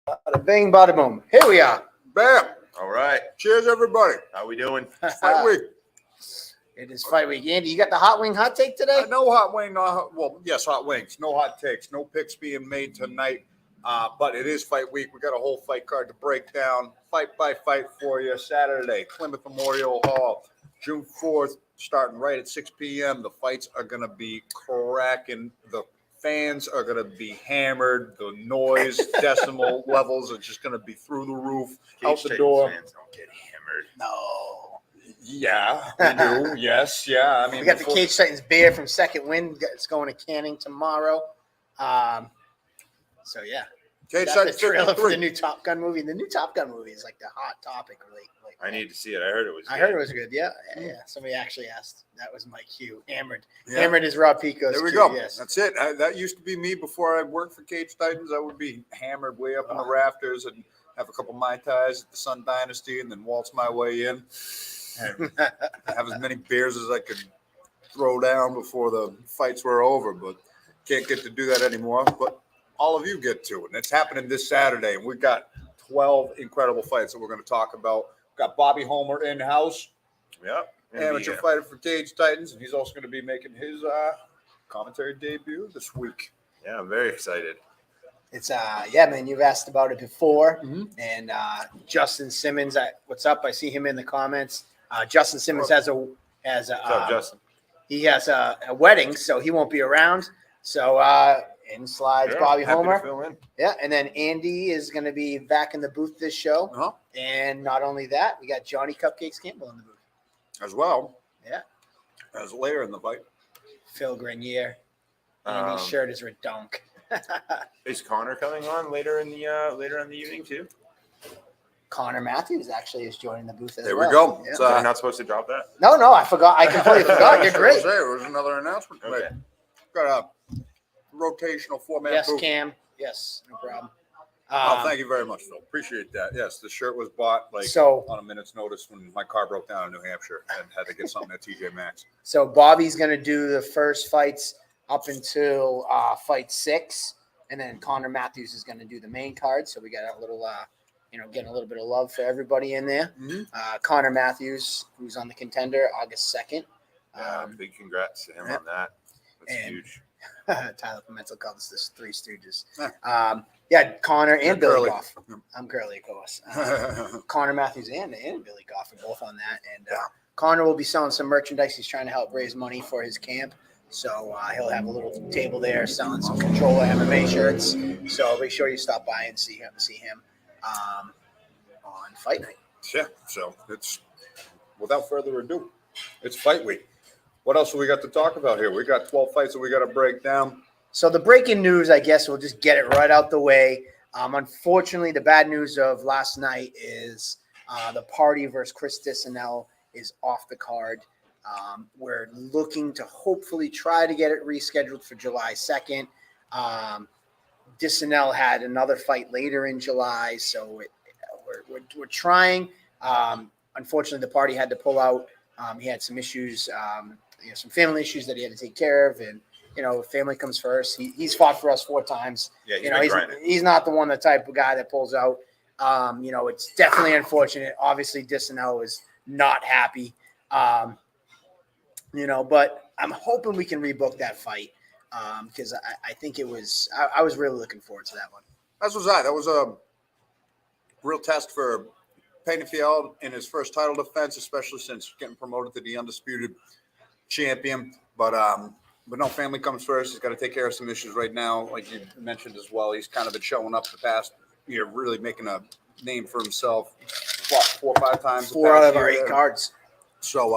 Bada bing, bada boom. Here we are. Bam. All right. Cheers, everybody. How we doing? Fight week. It is fight week. Andy, you got the hot wing hot take today? No hot wing. Yes, hot wings. No hot takes. No picks being made tonight. But it is fight week. We got a whole fight card to break down, fight by fight for you. Saturday, Plymouth Memorial Hall, June 4th, starting right at 6 p.m. The fights are going to be cracking. The fans are going to be hammered. The noise decimal levels are just going to be through the roof, out the door. Fans don't get hammered. No. Yeah, we do. Yes, yeah. I mean, We got the Cage Titans beer from Second Wind. It's going to Canning tomorrow. So, yeah. Cage That's the Titans trailer for 53. the new Top Gun movie. The new Top Gun movie is like the hot topic lately. I need to see it. I heard it was. I heard it was good. Yeah. Somebody actually asked. That was Mike Hugh. Hammered. Yeah. Hammered is Rob Pico's. There we cue, go. Yes. That's it. That used to be me before I worked for Cage Titans. I would be hammered way up in the rafters and have a couple Mai Tais at the Sun Dynasty and then waltz my way in and have as many beers as I could throw down before the fights were over. But can't get to do that anymore. But all of you get to. And it's happening this Saturday. And we've got 12 incredible fights that we're going to talk about. We've got Bobby Homer in-house. Yep. Amateur fighter for Cage Titans, and he's also going to be making his commentary debut this week. Yeah, I'm very excited. It's yeah, man. You've asked about it before, Mhm. and Justin Simmons. What's up? I see him in the comments. Justin Simmons has a What's up, Justin? he has a wedding, so he won't be around. So in slides, Yeah, Bobby happy to Homer. fill in. Yeah, and then Andy is going to be back in the booth this show, Uh-huh. and not only that, we got Johnny Cupcakes Campbell in the booth. As well. Yeah. As later in the fight. Phil Grenier. Andy's shirt is redonk. Is Connor coming on later in the evening too? Connor Matthews actually is joining the booth as There well. we go. Yeah. It's, Am I not supposed to drop that? No, I forgot. I completely forgot. You're great. There was another announcement. Okay. Got a rotational four-man Yes, booth. Cam. Yes, no problem. Thank you very much, Phil. Appreciate that. Yes, the shirt was bought So- on a minute's notice when my car broke down in New Hampshire and had to get something at TJ Maxx. So Bobby's going to do the first fights up until fight 6, and then Connor Matthews is going to do the main card. So we got a little, getting a little bit of love for everybody in there. Mhm. Connor Matthews, who's on the Contender, August 2nd. Big congrats to him yeah. on that. That's And- huge. Tyler Pimentel calls this Three Stooges. Connor and You're Billy curly. Goff. I'm curly, of course. Connor Matthews and Billy Goff are both on that. And Connor will be selling some merchandise. He's trying to help raise money for his camp. So he'll have a little table there selling some Controller MMA shirts. So make sure you stop by and see him on fight night. Yeah, so it's without further ado, it's fight week. What else have we got to talk about here? We got 12 fights that we got to break down. So the breaking news, I guess we'll just get it right out the way. Unfortunately, the bad news of last night is the Party versus Chris Dissanel is off the card. We're looking to hopefully try to get it rescheduled for July 2nd. Dissanel had another fight later in July, so we're trying. Unfortunately, the Party had to pull out. He had some issues, some family issues that he had to take care of, and family comes first. He's fought for us 4 times. Yeah, he's been grinding. He's not the type of guy that pulls out. It's definitely unfortunate. Obviously, Dissanel is not happy. But I'm hoping we can rebook that fight because I think it was I was really looking forward to that one. That was a real test for Payne Field in his first title defense, especially since getting promoted to the undisputed champion. But no, family comes first. He's got to take care of some issues right now, like you mentioned as well. He's kind of been showing up the past year, really making a name for himself. What, 4 or 5 times? 4 out of our 8 cards. So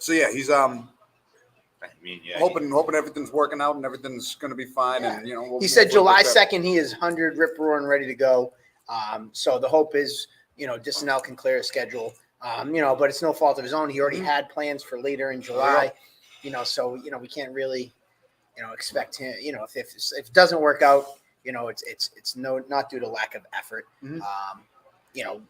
yeah, he's I mean, yeah. hoping everything's working out and everything's going to be fine. Yeah. And He said July 2nd he is 100 rip roaring ready to go. So the hope is Disnell can clear his schedule. But it's no fault of his own. He already had plans for later in July. So we can't really expect him. If it doesn't work out, it's not due to lack of effort. Mhm.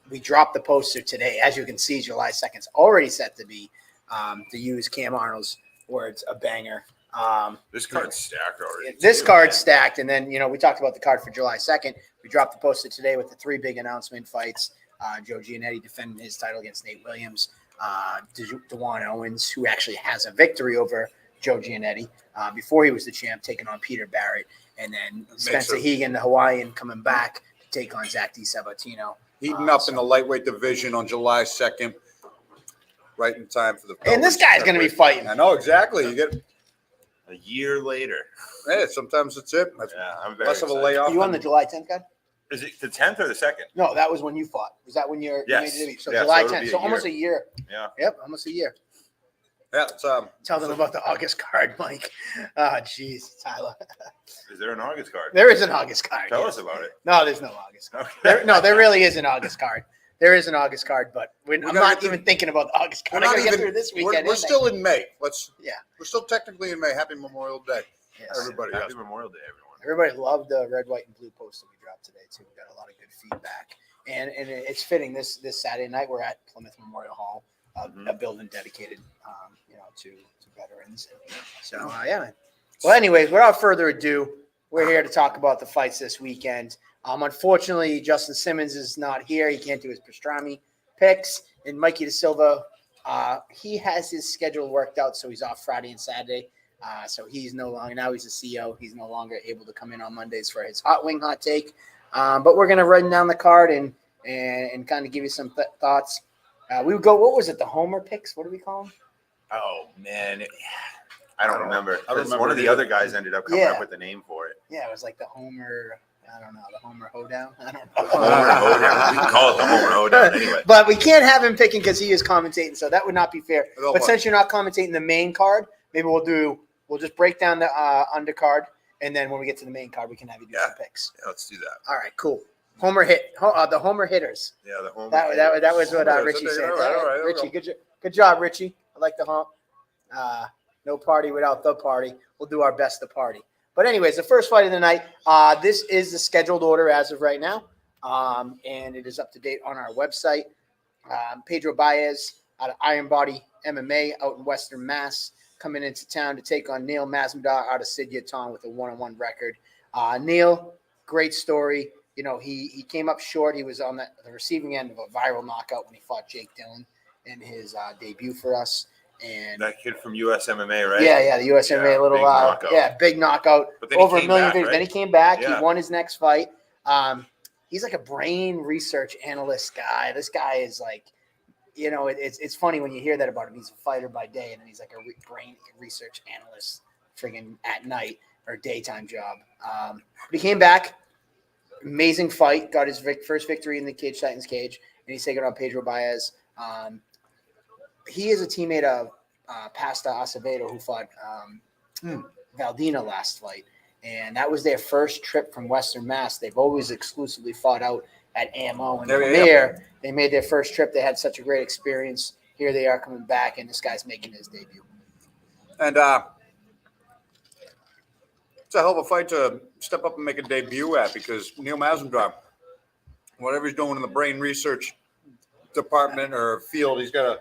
We dropped the poster today. As you can see, July 2nd is already set to be, to use Cam Arnold's words, a banger. This card's stacked already. This too, card's man. stacked. And then, we talked about the card for July 2nd. We dropped the poster today with the 3 big announcement fights. Joe Giannetti defending his title against Nate Williams. DeJuan Owens, who actually has a victory over Joe Giannetti before he was the champ, taking on Peter Barrett. And then Spencer Hegan, the Hawaiian, coming back to take on Zach DiSabatino. heating up in the lightweight division on July 2nd, right in time for the. And this guy's going to be fighting. I know exactly. You get A year later. hey, sometimes it's it. That's Yeah, I'm very less of a excited. layoff. You on the July 10th card? Is it the 10th or the 2nd? No, that was when you fought. Was that when you Yes. made your debut? So Yeah, July so it'll 10th. be a So almost a year. Yeah. Yep, almost a year. Yeah, it's Tell them about the August card, Mike. Oh, jeez, Tyler. Is there an August card? There is an August card. Tell yes. us about it. No, there's no August card. Okay. There really is an August card. There is an August card, but I'm gotta not get through- even thinking about the August we're card. I not gotta get even. through this We're, weekend. we're isn't still in May. Yeah. We're still technically in May. Happy Memorial Day, Yes. everybody. Happy Yes. Memorial Day, everyone. Everybody loved the red, white, and blue poster we dropped today too. We got a lot of good feedback, and it's fitting. This Saturday night we're at Plymouth Memorial Hall, a building dedicated, to veterans. So yeah. Well, anyways, without further ado, we're here to talk about the fights this weekend. Unfortunately, Justin Simmons is not here. He can't do his pastrami picks, and Mikey Da Silva, he has his schedule worked out, so he's off Friday and Saturday. So he's no longer, now he's a CEO. He's no longer able to come in on Mondays for his hot wing hot take. But we're going to run down the card and kind of give you some thoughts. We would go, what was it? The Homer picks? What do we call them? Oh, man. I don't remember. I don't remember One of the either. other guys ended up coming Yeah. up with the name for it. Yeah, it was like the Homer, I don't know, the Homer Hoedown. I don't Homer know. Hoedown. We can call it the Homer Hoedown anyway. But we can't have him picking because he is commentating, so that would not be fair. No, But but- since you're not commentating the main card, maybe we'll just break down the undercard, and then when we get to the main card, we can have you do some picks. Yeah, let's do that. All right, cool. The Homer hitters. Yeah, the Homer. That was what Homer Richie hitters. said. All right, Richie, good job, Richie. I like the hump. No party without the party. We'll do our best to party. But anyways, the first fight of the night. This is the scheduled order as of right now, and it is up to date on our website. Pedro Baez out of Iron Body MMA out in Western Mass coming into town to take on Neil Masvidal out of Sid Yaton with a 1-1 record. Neil, great story. You know, he came up short. He was on the receiving end of a viral knockout when he fought Jake Dillon in his debut for us. And That kid from US MMA, right? yeah, the USMA Yeah, little big knockout. big knockout. But then he Over a came million back, views. right? Then he came back. Yeah. He won his next fight. He's like a brain research analyst guy. This guy is like, you know, it's funny when you hear that about him. He's a fighter by day, and then he's like a brain research analyst friggin' at night or daytime job. But he came back. Amazing fight. Got his first victory in the Cage Titans cage, and he's taking on Pedro Baez. He is a teammate of Pasta Acevedo, who fought Valdina last fight. And that was their first trip from Western Mass. They've always exclusively fought out at AMO. And there, they made their first trip. They had such a great experience. Here they are coming back, and this guy's making his debut. And it's a hell of a fight to step up and make a debut at, because Neil Masvidal, whatever he's doing in the brain research department or field, he's got to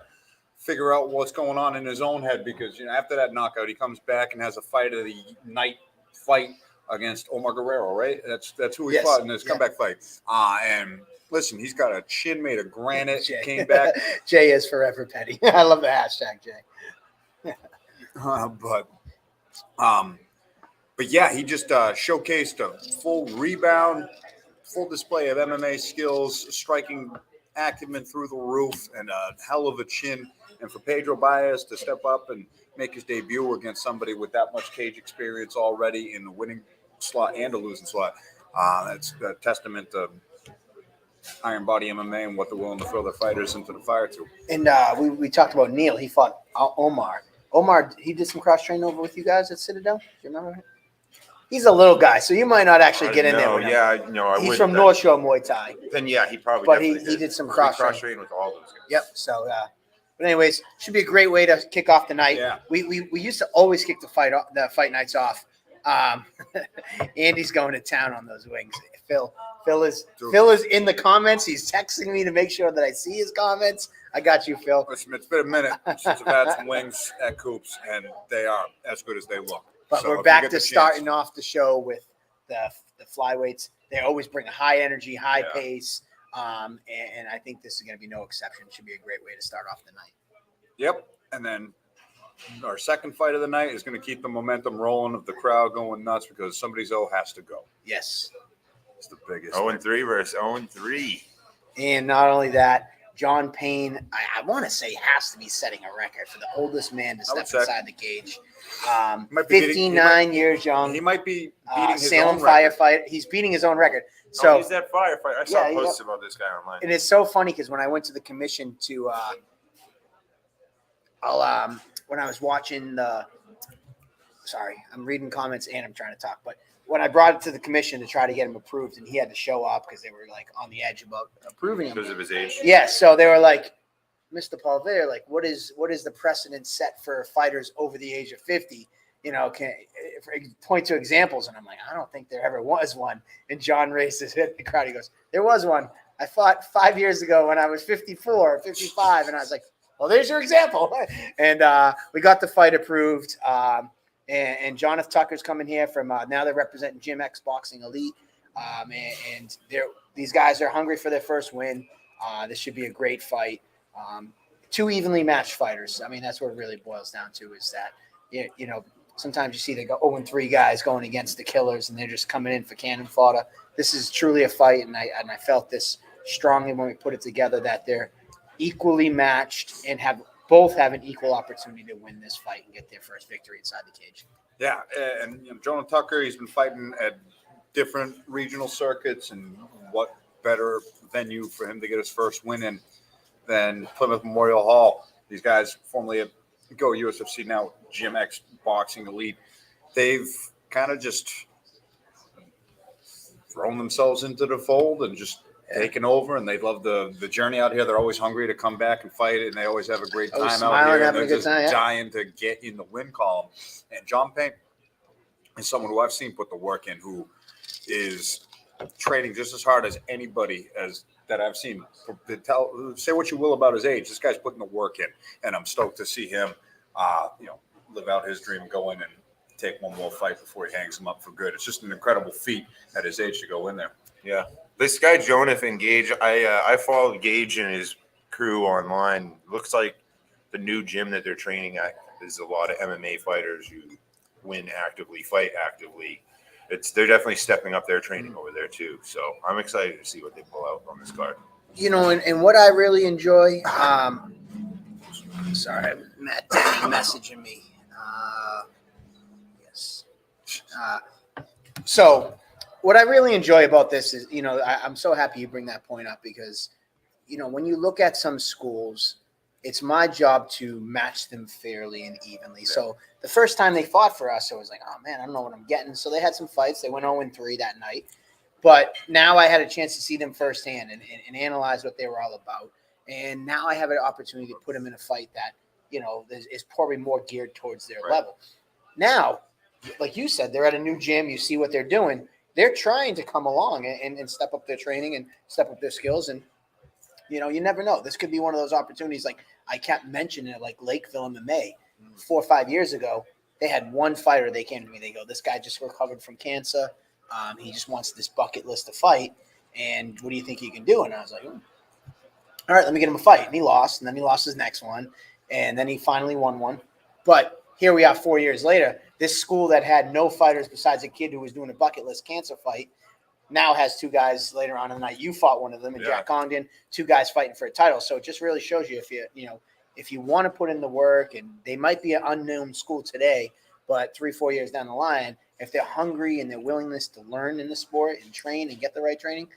figure out what's going on in his own head, because after that knockout, he comes back and has a fight of the night fight against Omar Guerrero, right? That's who he fought in his comeback fight. And listen, he's got a chin made of granite. Jay. Came back. Jay is forever petty. I love the hashtag, Jay. But yeah, he just showcased a full rebound, full display of MMA skills, striking acumen through the roof, and a hell of a chin. And for Pedro Baez to step up and make his debut against somebody with that much cage experience already in the winning slot and a losing slot, that's a testament to Iron Body MMA and what they're willing to throw their fighters into the fire to. And we talked about Neil. He fought Omar. Omar, he did some cross training over with you guys at Citadel. Do you remember? He's a little guy, so you might not actually get in there with him. Yeah, no, I He's from North Shore Muay Thai. Then yeah, he probably. But definitely he did some He cross training with all those guys. Yep. So, but anyways, should be a great way to kick off the night. Yeah. We used to always kick the fight nights off. Andy's going to town on those wings. Phil is in the comments. He's texting me to make sure that I see his comments. I got you, Phil. Listen, it's been a minute since I've had some wings at Coops, and they are as good as they look. But So we're if you back get to the chance- starting off the show with the flyweights. They always bring a high energy, high Yeah. pace, and I think this is going to be no exception. It should be a great way to start off the night. Yep. And then our second fight of the night is going to keep the momentum rolling of the crowd going nuts because somebody's O has to go. Yes. It's the biggest. 0-3 versus 0-3. And not only that, John Payne, I want to say, has to be setting a record for the oldest man to would step say. inside the cage. Might be 59 years young. He might be beating his Salem own record. firefighter. He's beating his own record. So So, he's that firefighter. I saw Yeah, posts about this guy online. and it's so funny because when I went to the commission to, when I was watching sorry, I'm reading comments and I'm trying to talk, but when I brought it to the commission to try to get him approved, and he had to show up because they were like on the edge about approving him. Because of his age. Yeah, so they were like, Mr. Palver, like, what is the precedent set for fighters over the age of 50? You know, can point to examples, and I'm like, I don't think there ever was one. And John raised his head in the crowd. He goes, there was one. I fought 5 years ago when I was 54, 55, and I was like, well, there's your example. And we got the fight approved. And Jonathan Tucker's coming here from now they're representing Gym X Boxing Elite, and these guys are hungry for their first win. This should be a great fight. Two evenly matched fighters. I mean, that's what it really boils down to is that you know sometimes you see they go 0-3 guys going against the killers, and they're just coming in for cannon fodder. This is truly a fight, and I felt this strongly when we put it together that they're equally matched and both have an equal opportunity to win this fight and get their first victory inside the cage. Yeah, and Jonah Tucker, he's been fighting at different regional circuits, and what better venue for him to get his first win in than Plymouth Memorial Hall. These guys, formerly at Go USFC, now Gym X Boxing Elite, they've kind of just thrown themselves into the fold and just taken over, and they love the journey out here. They're always hungry to come back and fight it, and they always have a great time out smiling, here. And having they're a good just time, yeah. dying to get in the win column. And John Payne is someone who I've seen put the work in, who is training just as hard as anybody that I've seen. Say what you will about his age, this guy's putting the work in, and I'm stoked to see him, live out his dream, go in and take one more fight before he hangs him up for good. It's just an incredible feat at his age to go in there. Yeah. This guy, Jonathan Gage, I followed Gage and his crew online. Looks like the new gym that they're training at is a lot of MMA fighters who win actively, fight actively. They're definitely stepping up their training over there too. So I'm excited to see what they pull out on this card. You know, and what I really enjoy, sorry, Matt Denny messaging me. Yes. So what I really enjoy about this is, I'm so happy you bring that point up because, when you look at some schools, it's my job to match them fairly and evenly. Yeah. So the first time they fought for us, I was like, oh man, I don't know what I'm getting. So they had some fights. They went 0-3 that night. But now I had a chance to see them firsthand and analyze what they were all about. And now I have an opportunity to put them in a fight that, is probably more geared towards their level. Now, like you said, they're at a new gym. You see what they're doing. They're trying to come along and step up their training and step up their skills. And, you never know. This could be one of those opportunities. Like I kept mentioning it, like Lakeville MMA 4 or 5 years ago. They had one fighter. They came to me. They go, this guy just recovered from cancer. He just wants this bucket list to fight. And what do you think he can do? And I was like, all right, let me get him a fight. And he lost. And then he lost his next one. And then he finally won one. But here we are 4 years later. This school that had no fighters besides a kid who was doing a bucket list cancer fight now has two guys later on in the night. You fought one of them, and Yeah. Jack Congdon, two guys fighting for a title. So it just really shows you if you want to put in the work, and they might be an unknown school today, but 3-4 years down the line, if they're hungry and their willingness to learn in the sport and train and get the right training,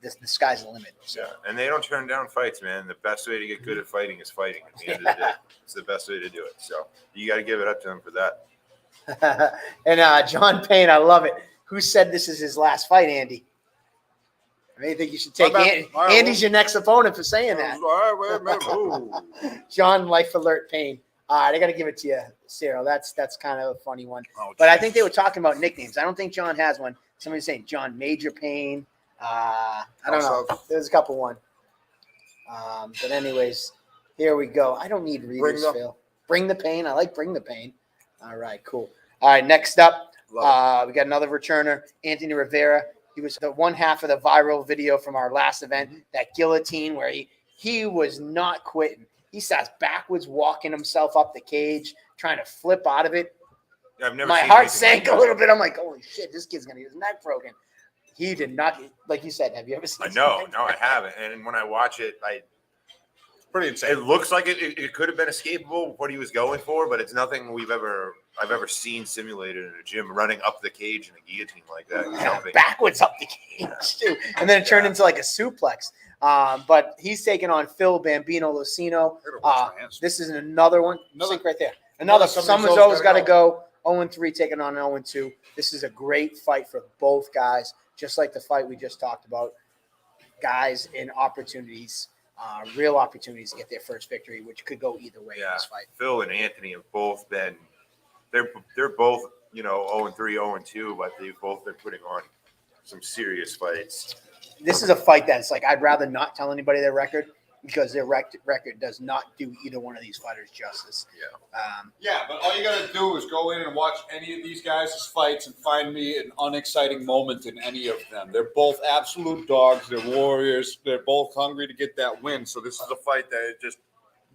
the sky's the limit. So. Yeah, and they don't turn down fights, man. The best way to get good at fighting is fighting. At the end of the day, it's the best way to do it. So you got to give it up to them for that. And John Payne, I love it. Who said this is his last fight, Andy? I mean, I think you should take All right, Andy's your next opponent for saying that. All right, wait a minute. Ooh. John Life Alert Payne. All right, I got to give it to you, Cyril. That's kind of a funny one. Oh, But I geez. think they were talking about nicknames. I don't think John has one. Somebody's saying John Major Payne. I don't know. Also- There's a couple one. But anyways, here we go. I don't need readers, the- Phil. Bring the pain. I like Bring the Pain. All right, cool. All right, next up, Love we got another returner, Anthony Rivera. He was the one half of the viral video from our last event, that guillotine where he was not quitting. He starts backwards, walking himself up the cage, trying to flip out of it. I've never. My seen heart anything sank like a little bit. I'm like, holy shit, this kid's gonna get his neck broken. He did not, like you said. Have you ever seen? that. No, something no, I like that? haven't. And when I watch it, It's pretty insane. it looks like it could have been escapable what he was going for, but it's nothing I've ever seen simulated in a gym, running up the cage in a guillotine like that, Yeah, jumping. backwards up the cage too, and then it turned into like a suplex. But he's taking on Phil Bambino Lucino. I gotta wash my hands. This is another one. Another- Sink right there. Another. somebody's Someone's always always got gotta to go. 0-3 taking on 0-2. This is a great fight for both guys, just like the fight we just talked about. Guys in opportunities, real opportunities to get their first victory, which could go either way in Yeah. this fight. Phil and Anthony have both been. They're both 0-3, 0-2, but they've both been putting on some serious fights. This is a fight that's like I'd rather not tell anybody their record because their record does not do either one of these fighters justice. Yeah, but all you gotta do is go in and watch any of these guys' fights and find me an unexciting moment in any of them. They're both absolute dogs. They're warriors. They're both hungry to get that win. So this is a fight that just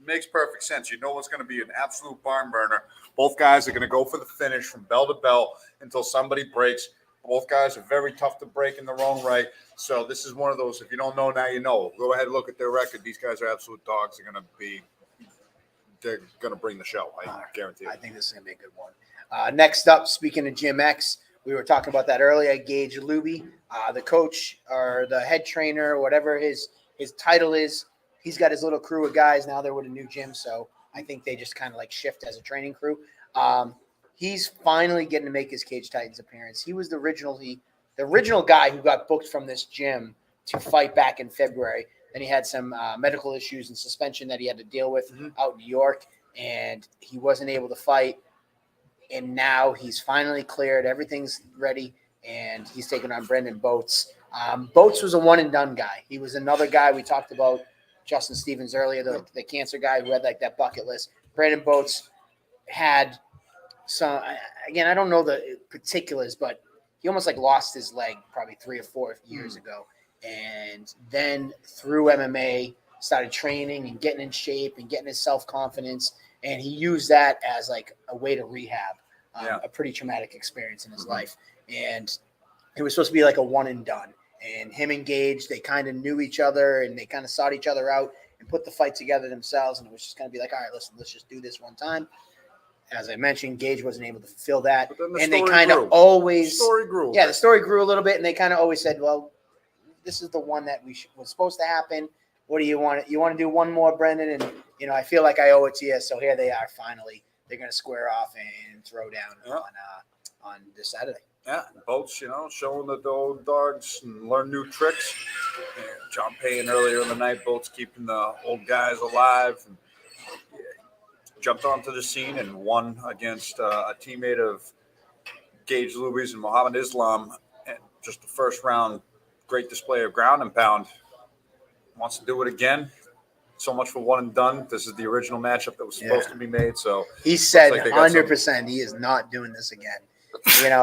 makes perfect sense. You know it's going to be an absolute barn burner. Both guys are going to go for the finish from bell to bell until somebody breaks. Both guys are very tough to break in their own right. So this is one of those, if you don't know, now you know. Go ahead and look at their record. These guys are absolute dogs. They're going to bring the show. I guarantee I it. think this is gonna be a good one. Next up, speaking of Gym X, we were talking about that earlier. Gage Luby, the coach or the head trainer, whatever his title is, he's got his little crew of guys now. They're with a new gym, so I think they just kind of like shift as a training crew. He's finally getting to make his Cage Titans appearance. He was the original guy who got booked from this gym to fight back in February. Then he had some medical issues and suspension that he had to deal with out in New York, and he wasn't able to fight. And now he's finally cleared. Everything's ready, and he's taking on Brendan Boats. Boats was a one-and-done guy. He was another guy we talked about, Justin Stevens earlier, the cancer guy who had like that bucket list. Brendan Boats had some, again, I don't know the particulars, but he almost like lost his leg probably 3 or 4 years ago. And then through MMA, started training and getting in shape and getting his self-confidence. And he used that as like a way to rehab a pretty traumatic experience in his life. And it was supposed to be like a one and done. And him and Gage, they kind of knew each other and they kind of sought each other out and put the fight together themselves. And it was just going to be like, all right, listen, let's just do this one time. As I mentioned, Gage wasn't able to fulfill that. But then the And they story kind grew. of always, Story grew. yeah, the story grew a little bit. And they kind of always said, well, this is the one that was supposed to happen. What do you want? You want to do one more, Brendan? And, you know, I feel like I owe it to you. So here they are finally. They're going to square off and throw down on this Saturday. Yeah, Boats, showing the old dogs and learn new tricks. And John Payne earlier in the night, Boats keeping the old guys alive. And jumped onto the scene and won against a teammate of Gage Luby's and Muhammad Islam. And just the first round, great display of ground and pound. Wants to do it again. So much for one and done. This is the original matchup that was supposed to be made. So He said like they got 100% he is not doing this again.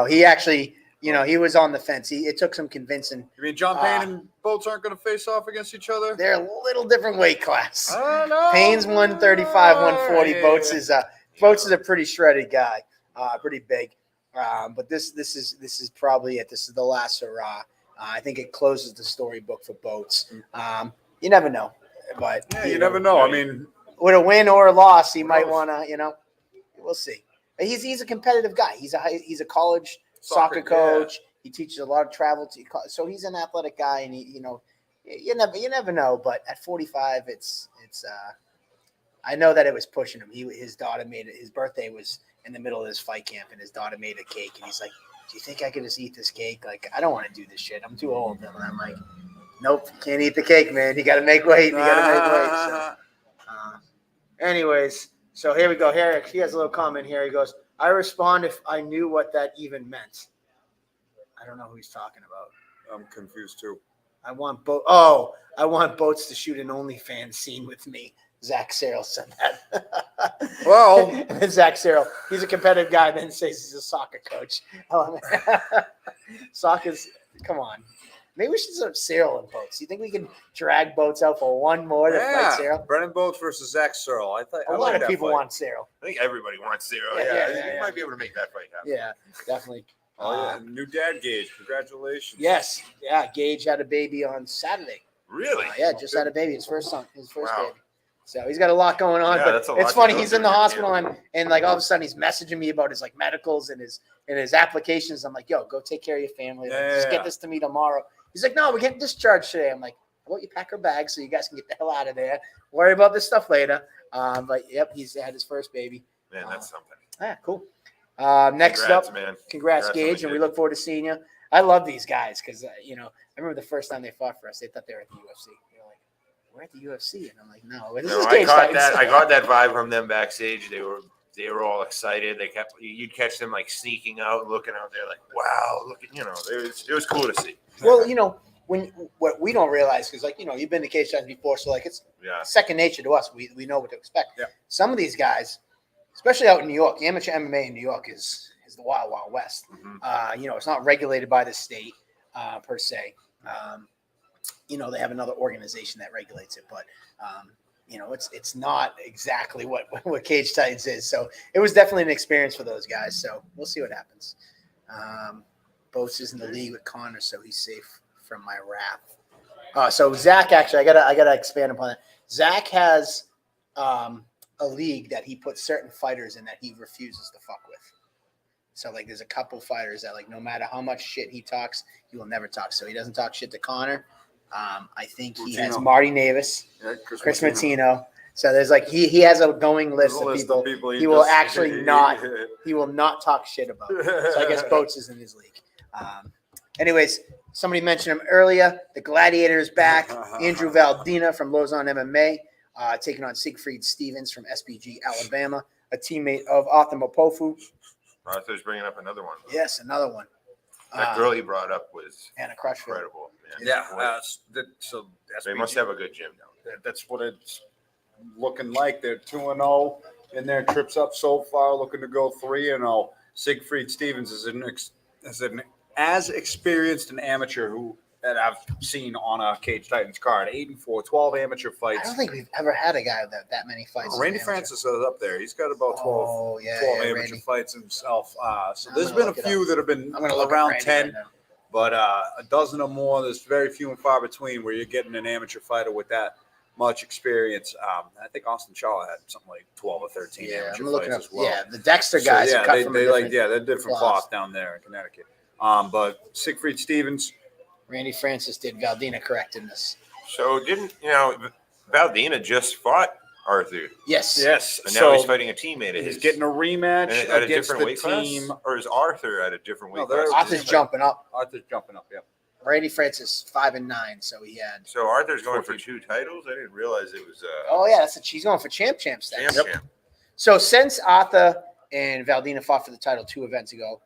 He actually, he was on the fence. It took some convincing. you mean John Payne and Boats aren't going to face off against each other? They're a little different weight class. I don't know. Payne's 135, 140. Yeah. Boats is Boats is a pretty shredded guy, pretty big. But this is probably it. This is the last hurrah. I think it closes the storybook for Boats. You never know, but Yeah, you never know. I mean, with a win or a loss, he Who might knows? want to. We'll see. He's a competitive guy. He's a college soccer yeah. coach. He teaches a lot of travel, so he's an athletic guy, and you never know. But at 45, it's. I know that it was pushing him. His daughter made it. His birthday was in the middle of his fight camp, and his daughter made a cake, and he's like, "Do you think I could just eat this cake? Like, I don't want to do this shit. I'm too old." And I'm like, "Nope, can't eat the cake, man. You got to make weight. You got to make weight." So, anyways, so here we go. Here he has a little comment here. He goes, "I respond if I knew what that even meant." I don't know who he's talking about. I'm confused too. I want Boats to shoot an OnlyFans scene with me. Zach Searle said that. Well, and Zach Searle, he's a competitive guy, then says he's a soccer coach. Soccer's, come on. Maybe we should start Searle and Boats. You think we can drag Boats out for one more to fight Searle? Brennan Boats versus Zach Searle. A lot of people want Searle. I think everybody wants 0. Yeah, Yeah, yeah, I think yeah. you might be able to make that fight happen. Yeah, definitely. Oh yeah, new dad Gage. Congratulations. Yes. Yeah, Gage had a baby on Saturday. Really? Yeah, just had a baby. His first son. His first Wow. baby. So he's got a lot going on, Yeah, but that's a lot it's to funny. go He's in the through, hospital yeah. and like all of a sudden he's messaging me about his like medicals and his applications. I'm like, yo, go take care of your family. Like, just Yeah. get this to me tomorrow. He's like, no, we're getting discharged today. I'm like, how about you pack our bags so you guys can get the hell out of there? Worry about this stuff later. But yep, he's had his first baby. Man, that's something. Yeah, cool. Next Congrats, up, man. congrats, Congrats on Gage, the and we kid. look forward to seeing you. I love these guys because I remember the first time they fought for us, they thought they were at the UFC. They're like, "We're at the UFC," and I'm like, "No, this is I Gage got Titans." that. I got that vibe from them backstage. They were all excited. You'd catch them like sneaking out, looking out there, like, wow, look at it was cool to see. Well, what we don't realize because you've been to Cage Titans before, so like it's Yeah, second nature to us. We know what to expect. Yeah. Some of these guys, especially out in New York, amateur MMA in New York is the wild, wild west. Mhm. It's not regulated by the state per se. They have another organization that regulates it, but it's not exactly what Cage Titans is. So it was definitely an experience for those guys. So we'll see what happens. Boats is in the league with Connor, so he's safe from my wrath. So Zach, actually, I gotta expand upon that. Zach has a league that he puts certain fighters in that he refuses to fuck with. So like, there's a couple fighters that like, no matter how much shit he talks, he will never talk. So he doesn't talk shit to Connor. I think he has Martino. Marty Navis, Yeah, Chris Martino. So there's like he has a going list of people he will actually not he will not talk shit about. So I guess Boats is in his league. Anyways, somebody mentioned him earlier. The Gladiator is back. Andrew Valdina from Lausanne MMA, taking on Siegfried Stevens from SBG Alabama, a teammate of Arthur Mopofu. Arthur's bringing up another one. Yes, another one. That girl he brought up was Anna Crutchfield. incredible. Man. Yeah. So They must have a good gym down there. That's what it's looking like. They're 2-0 in their trips up so far, looking to go 3-0. Siegfried Stevens is as experienced an amateur that I've seen on a Cage Titans card. 8-4, 12 amateur I fights. don't think we've ever had a guy with that many fights. Randy as an amateur. Francis is up there. He's got about 12, Oh, yeah, 12 yeah, amateur Randy. fights himself. So I'm there's gonna been a look it few up. that have been I'm gonna look at around Randy 10. right now. But a dozen or more, there's very few and far between where you're getting an amateur fighter with that much experience. I think Austin Shaw had something like 12 or 13 Yeah, amateur I'm looking fights up. as well. Yeah, the Dexter So, guys yeah, are cut they, from they a like different. they're different cloth. cloth down there in Connecticut. But Siegfried Stevens, Randy Francis did Valdina correct in this. So didn't Valdina just fought Arthur, Yes. yes, and now so he's fighting a teammate of he's his. getting a rematch And at a against different the weight team. class, or is Arthur at a different weight No, they're- class? Arthur's jumping up. Arthur's jumping up. Yeah, Randy Francis 5-9, so he had. So Arthur's going for 14. 2 titles. I didn't realize it was Oh yeah, she's going for champ status. champ. So since Arthur and Valdina fought for the title 2 events ago,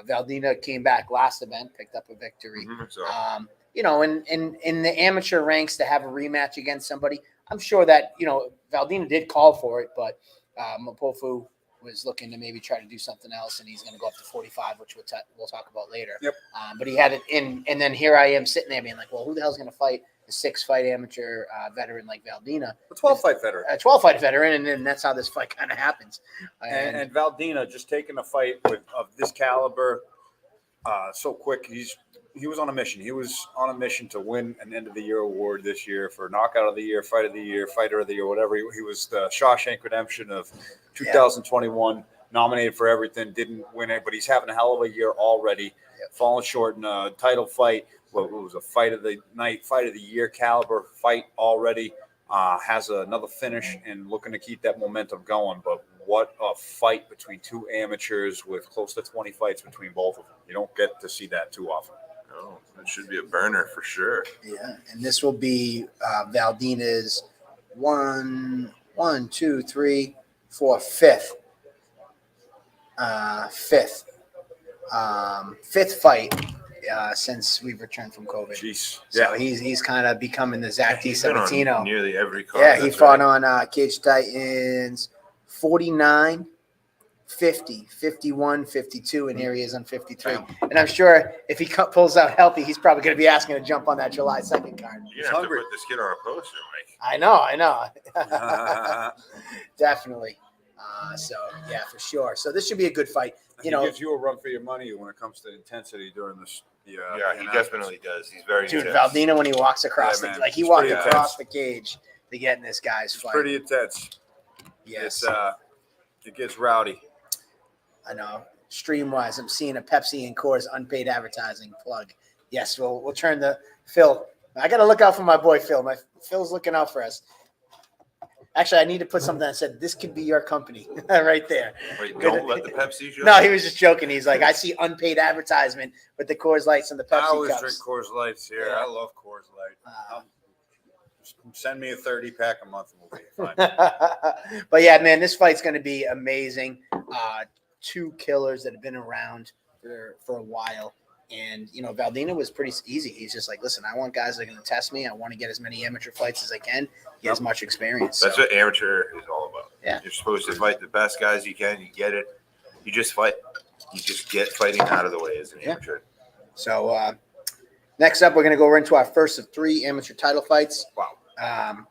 Valdina came back last event, picked up a victory. Mhm, so In the amateur ranks to have a rematch against somebody, I'm sure that Valdina did call for it, but Mopofu was looking to maybe try to do something else, and he's going to go up to 45, which we'll talk about later. Yep. But he had it in, and then here I am sitting there being like, well, who the hell's going to fight a 6-fight amateur veteran like Valdina? A 12-fight veteran. A 12-fight veteran, and then that's how this fight kind of happens. And Valdina just taking a fight of this caliber so quick. He was on a mission. He was on a mission to win an end of the year award this year for knockout of the year, fight of the year, fighter of the year, whatever. He was the Shawshank Redemption of 2021, nominated for everything, didn't win it, but he's having a hell of a year already. Falling short in a title fight. Well, it was a fight of the night, fight of the year caliber fight already. Has another finish and looking to keep that momentum going. But what a fight between two amateurs with close to 20 fights between both of them. You don't get to see that too often. Oh, that should be a burner for sure. Yeah, and this will be Valdina's fifth fight since we've returned from COVID. Jeez. So he's kind of becoming the Zach He's been on DiSabatino. nearly every card. Yeah, he that's fought right. on Cage Titans 49, 50, 51, 52, and here he is on 53. And I'm sure if he pulls out healthy, he's probably going to be asking to jump on that July 2nd card. You're gonna have to put this kid on a poster, Mike. I know. Definitely. So, yeah, for sure. So this should be a good fight. He gives you a run for your money when it comes to intensity during this. Yeah, he definitely does. He's very Dude, intense. Valdina, when he walks across, Yeah, man. he It's walked pretty across the cage to get in this guy's fight. Pretty intense. Yes. It gets rowdy. I know. Stream-wise, I'm seeing a Pepsi and Coors unpaid advertising plug. Yes, we'll turn the Phil. I got to look out for my boy Phil. Phil's looking out for us. Actually, I need to put something that said, this could be your company right there. Wait, don't let the Pepsi show. No, he was just joking. He's like, I see unpaid advertisement with the Coors Lights and the Pepsi I always cups. drink Coors Lights here. Yeah. I love Coors Light. Send me a 30-pack a month and we'll be fine. But yeah, man, this fight's going to be amazing. Two killers that have been around for a while. And, Valdina was pretty easy. He's just like, listen, I want guys that are going to test me. I want to get as many amateur fights as I can, get as much experience. That's So, what amateur is all about. Yeah. You're supposed to fight the best guys you can. You get it. You just fight. You just get fighting out of the way as an amateur. so next up, we're going to go into our first of 3 amateur title fights. Wow.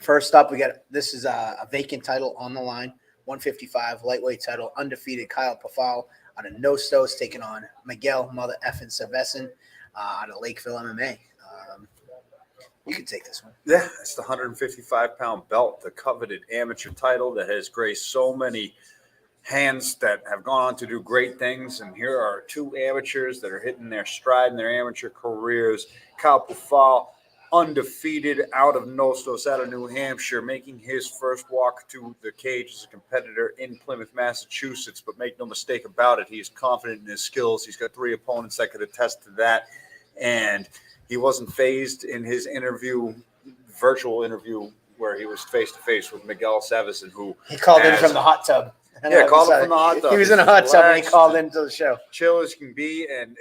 First up, this is a vacant title on the line, 155 lightweight title, undefeated Kyle Pafal out of Nostos taking on Miguel Mother Effin Savesin out of Lakeville MMA. You can take this one. Yeah, it's the 155-pound belt, the coveted amateur title that has graced so many hands that have gone on to do great things. And here are 2 amateurs that are hitting their stride in their amateur careers. Kyle Pafal, undefeated out of Nostos, out of New Hampshire, making his first walk to the cage as a competitor in Plymouth, Massachusetts. But make no mistake about it, he is confident in his skills. He's got 3 opponents that could attest to that. And he wasn't phased in his virtual interview, where he was face-to-face with Miguel Savesin, who He called in has- from the hot tub. Yeah, called him from the hot tub. He was in a hot tub and he Relaxed. called into the show. chill as can be. And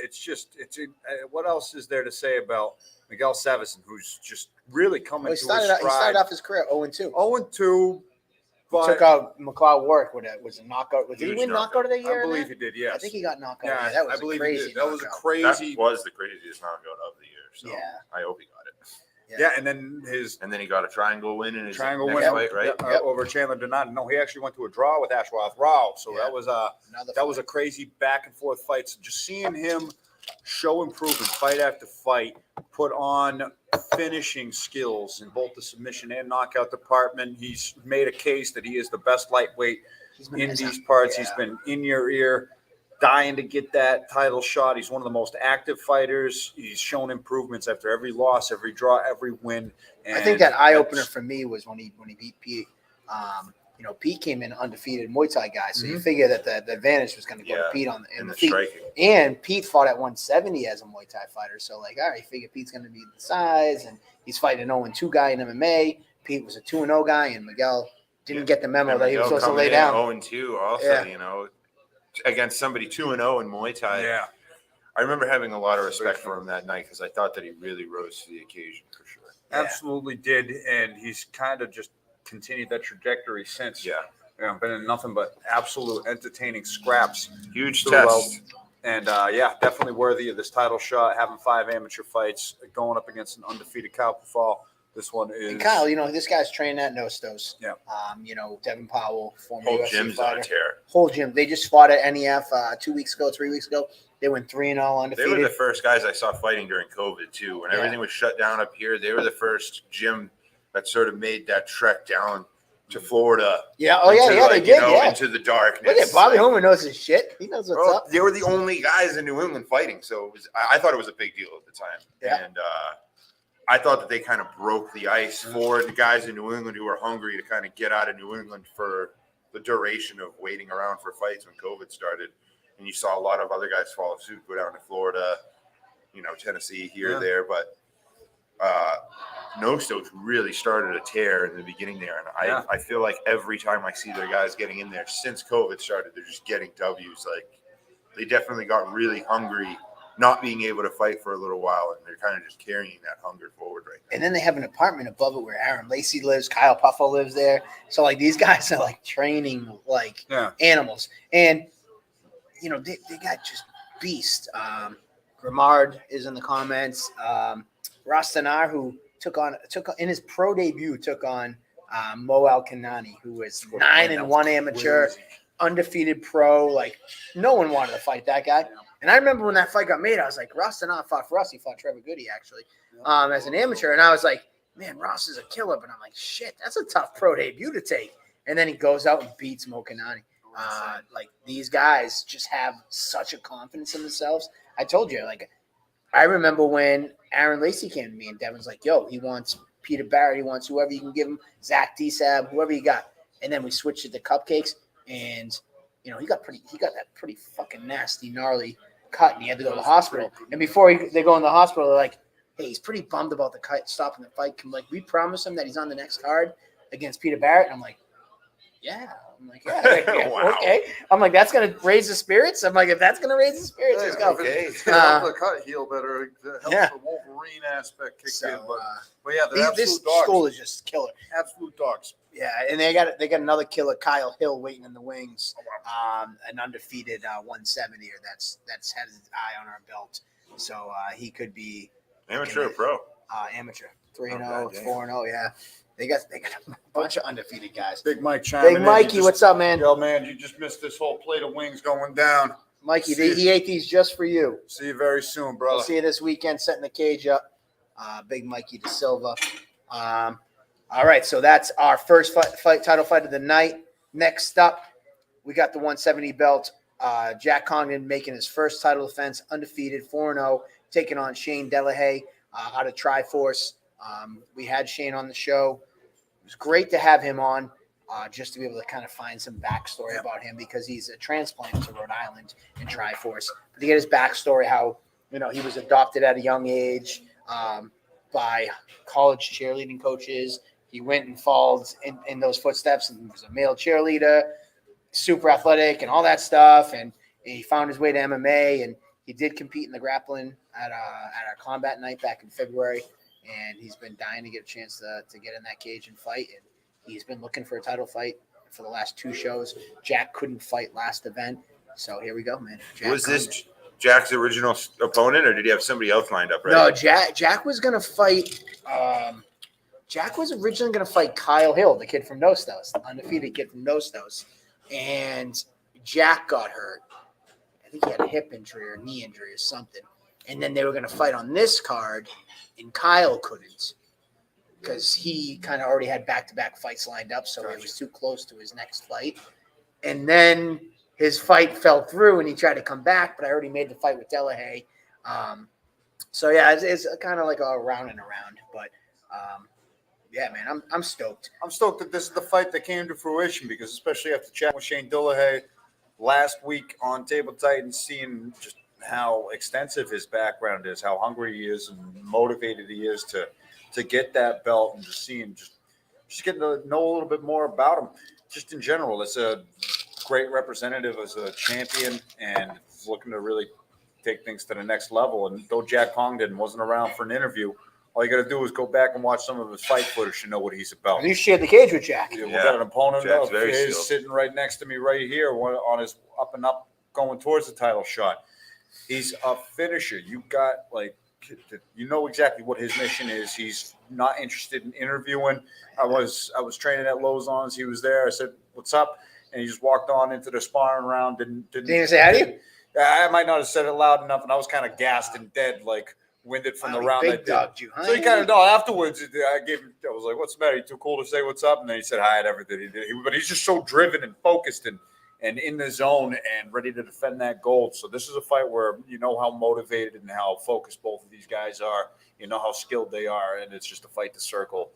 what else is there to say about Miguel Savesin, who's just really coming Well, he to his started stride? off his career 0-2. 0-2, but Took out McLeod Work with a knockout. Did he Huge win knockout of the year? I in believe that? he did. Yes, I think he got knockout. Yeah, Yeah, that was I believe a he crazy. did. That was a knockout. crazy. That was the craziest knockout of the year. So Yeah. I hope he got it. Yeah, and then his And then he got a triangle win in his triangle next win fight, right? over Chandler Donato. No, he actually went to a draw with Ashwath Rao. So Yeah. that was Another that was a crazy back and forth fight. So just seeing him show improvement fight after fight, put on finishing skills in both the submission and knockout department. He's made a case that he is the best lightweight He's been in nice. these parts. Yeah. He's been in your ear, dying to get that title shot. He's one of the most active fighters. He's shown improvements after every loss, every draw, every win. And I think that eye opener that's- for me was when he beat Pete. Pete came in undefeated Muay Thai guy, so you Mhm. figure that the advantage was going to go to Yeah. Pete in And the the feet. striking. And Pete fought at 170 as a Muay Thai fighter, so all right, you figure Pete's going to be the size, and he's fighting an 0-2 guy in MMA. Pete was a 2-0 guy, and Miguel didn't get the memo that he was supposed to lay down. 0-2 also, Yeah. against somebody 2-0 in Muay Thai. Yeah. I remember having a lot of respect for him that night because I thought that he really rose to the occasion for sure. Yeah. Absolutely did. And he's kind of just continued that trajectory since. Yeah. been in nothing but absolute entertaining scraps Huge throughout. test. And definitely worthy of this title shot. Having 5 amateur fights, going up against an undefeated Kyle Fall. This one is. And Kyle, this guy's training at Nostos. Yeah. Devin Powell, former Whole UFC gym's fighter. on a tear. Whole gym. They just fought at NEF 3 weeks ago. They went 3-0 They undefeated. were the first guys I saw fighting during COVID too. When Yeah. everything was shut down up here, they were the first gym that sort of made that trek down to Florida. Yeah. They did. Yeah. Into the darkness. Look at Bobby Homer knows his shit. He knows what's Bro, up. they were the only guys in New England fighting, so it was, I thought it was a big deal at the time. Yeah. And I thought that they kind of broke the ice for the guys in New England who were hungry to kind of get out of New England for the duration of waiting around for fights when COVID started. And you saw a lot of other guys follow suit, go down to Florida, Tennessee, here, there. But Nostos really started a tear in the beginning there. And I feel like every time I see their guys getting in there since COVID started, they're just getting W's. Like, they definitely got really hungry, not being able to fight for a little while, and they're kind of just carrying that hunger forward right now. And then they have an apartment above it where Aaron Lacey lives. Kyle Puffo lives there. So, these guys are, training like animals. And, they got just beast. Grimard is in the comments. Rastanar, who took on in his pro debut, took on Mo Al-Kanani, who was 9-1 amateur, undefeated pro. No one wanted to fight that guy. And I remember when that fight got made, I was like, Rastanar fought for us. He fought Trevor Goody, actually, as an amateur. And I was like, man, Ross is a killer. But I'm like, shit, that's a tough pro debut to take. And then he goes out and beats Mo Kanani. These guys just have such a confidence in themselves. I told you, I remember when Aaron Lacey came to me and Devin's like, yo, he wants Peter Barrett. He wants whoever you can give him, Zach DeSab, whoever you got. And then we switched it to cupcakes. And, he got that pretty fucking nasty, gnarly cut. And he had to go to the hospital. And before they go in the hospital, they're like, hey, he's pretty bummed about the cut, stopping the fight. We promise him that he's on the next card against Peter Barrett. And I'm like, yeah. Wow. Okay. I'm like, that's going to raise the spirits? I'm like, if that's going to raise the spirits, let's go. Okay. The cut heel better. Help the Wolverine aspect kick in. But they're this absolute dogs. school is just killer. Absolute dogs. Yeah, and they got another killer, Kyle Hill, waiting in the wings. An undefeated 170er that's had his eye on our belt. So he could be Amateur or pro? Amateur. 3-0, 4-0, yeah. They got a bunch of undefeated guys. Big Mike chiming Big Mikey, what's up, man? Yo, man, you just missed this whole plate of wings going down. Mikey, he ate these just for you. See you very soon, brother. We'll see you this weekend, setting the cage up. Big Mikey De Silva. All right, so that's our first title fight of the night. Next up, we got the 170 belt. Jack Congdon making his first title defense, undefeated, 4-0, taking on Shane Delahaye out of Triforce. We had Shane on the show. It was great to have him on, just to be able to kind of find some backstory about him, because he's a transplant to Rhode Island in Triforce. But to get his backstory, how he was adopted at a young age by college cheerleading coaches. He went and followed in those footsteps and was a male cheerleader, super athletic and all that stuff. And he found his way to MMA, and he did compete in the grappling at our combat night back in February. And he's been dying to get a chance to get in that cage and fight. And he's been looking for a title fight for the last 2 shows. Jack couldn't fight last event. So here we go, man. Was this Jack's original opponent, or did he have somebody else lined up? Right? No, Jack was going to fight Jack was originally going to fight Kyle Hill, the kid from Nostos, the undefeated kid from Nostos. And Jack got hurt. I think he had a hip injury or knee injury or something. And then they were going to fight on this card, and Kyle couldn't because he kind of already had back-to-back fights lined up, so it was too close to his next fight. And then his fight fell through, and he tried to come back, but I already made the fight with Delahaye. So, yeah, it's kind of like a round and around. But, yeah, man, I'm stoked. I'm stoked that this is the fight that came to fruition, because especially after chatting with Shane Delahaye last week on Table Titans, seeing just how extensive his background is, how hungry he is and motivated he is to get that belt, and just seeing just getting to know a little bit more about him just in general. It's a great representative as a champion and looking to really take things to the next level. And though Jack Congdon wasn't around for an interview, All you got to do is go back and watch some of his fight footage to know what he's about. And you shared the cage with Jack. Yeah, we Yeah. got an opponent Jack's up very here, skilled. sitting right next to me right here on his up and up going towards the title shot. He's a finisher. You got you know exactly what his mission is. He's not interested in interviewing. I was training at Lozon's. He was there. I said, "What's up?" And he just walked on into the sparring round. Didn't even say hi to you? I might not have said it loud enough, and I was kind of gassed and dead, like winded from the Wow, he round I big did. dogged you, huh? So he kind of no. Afterwards, I was like, "What's the matter? You too cool to say what's up?" And then he said hi and everything. He did, but he's just so driven and focused and in the zone and ready to defend that gold. So this is a fight where you know how motivated and how focused both of these guys are. You know how skilled they are, and it's just a fight to circle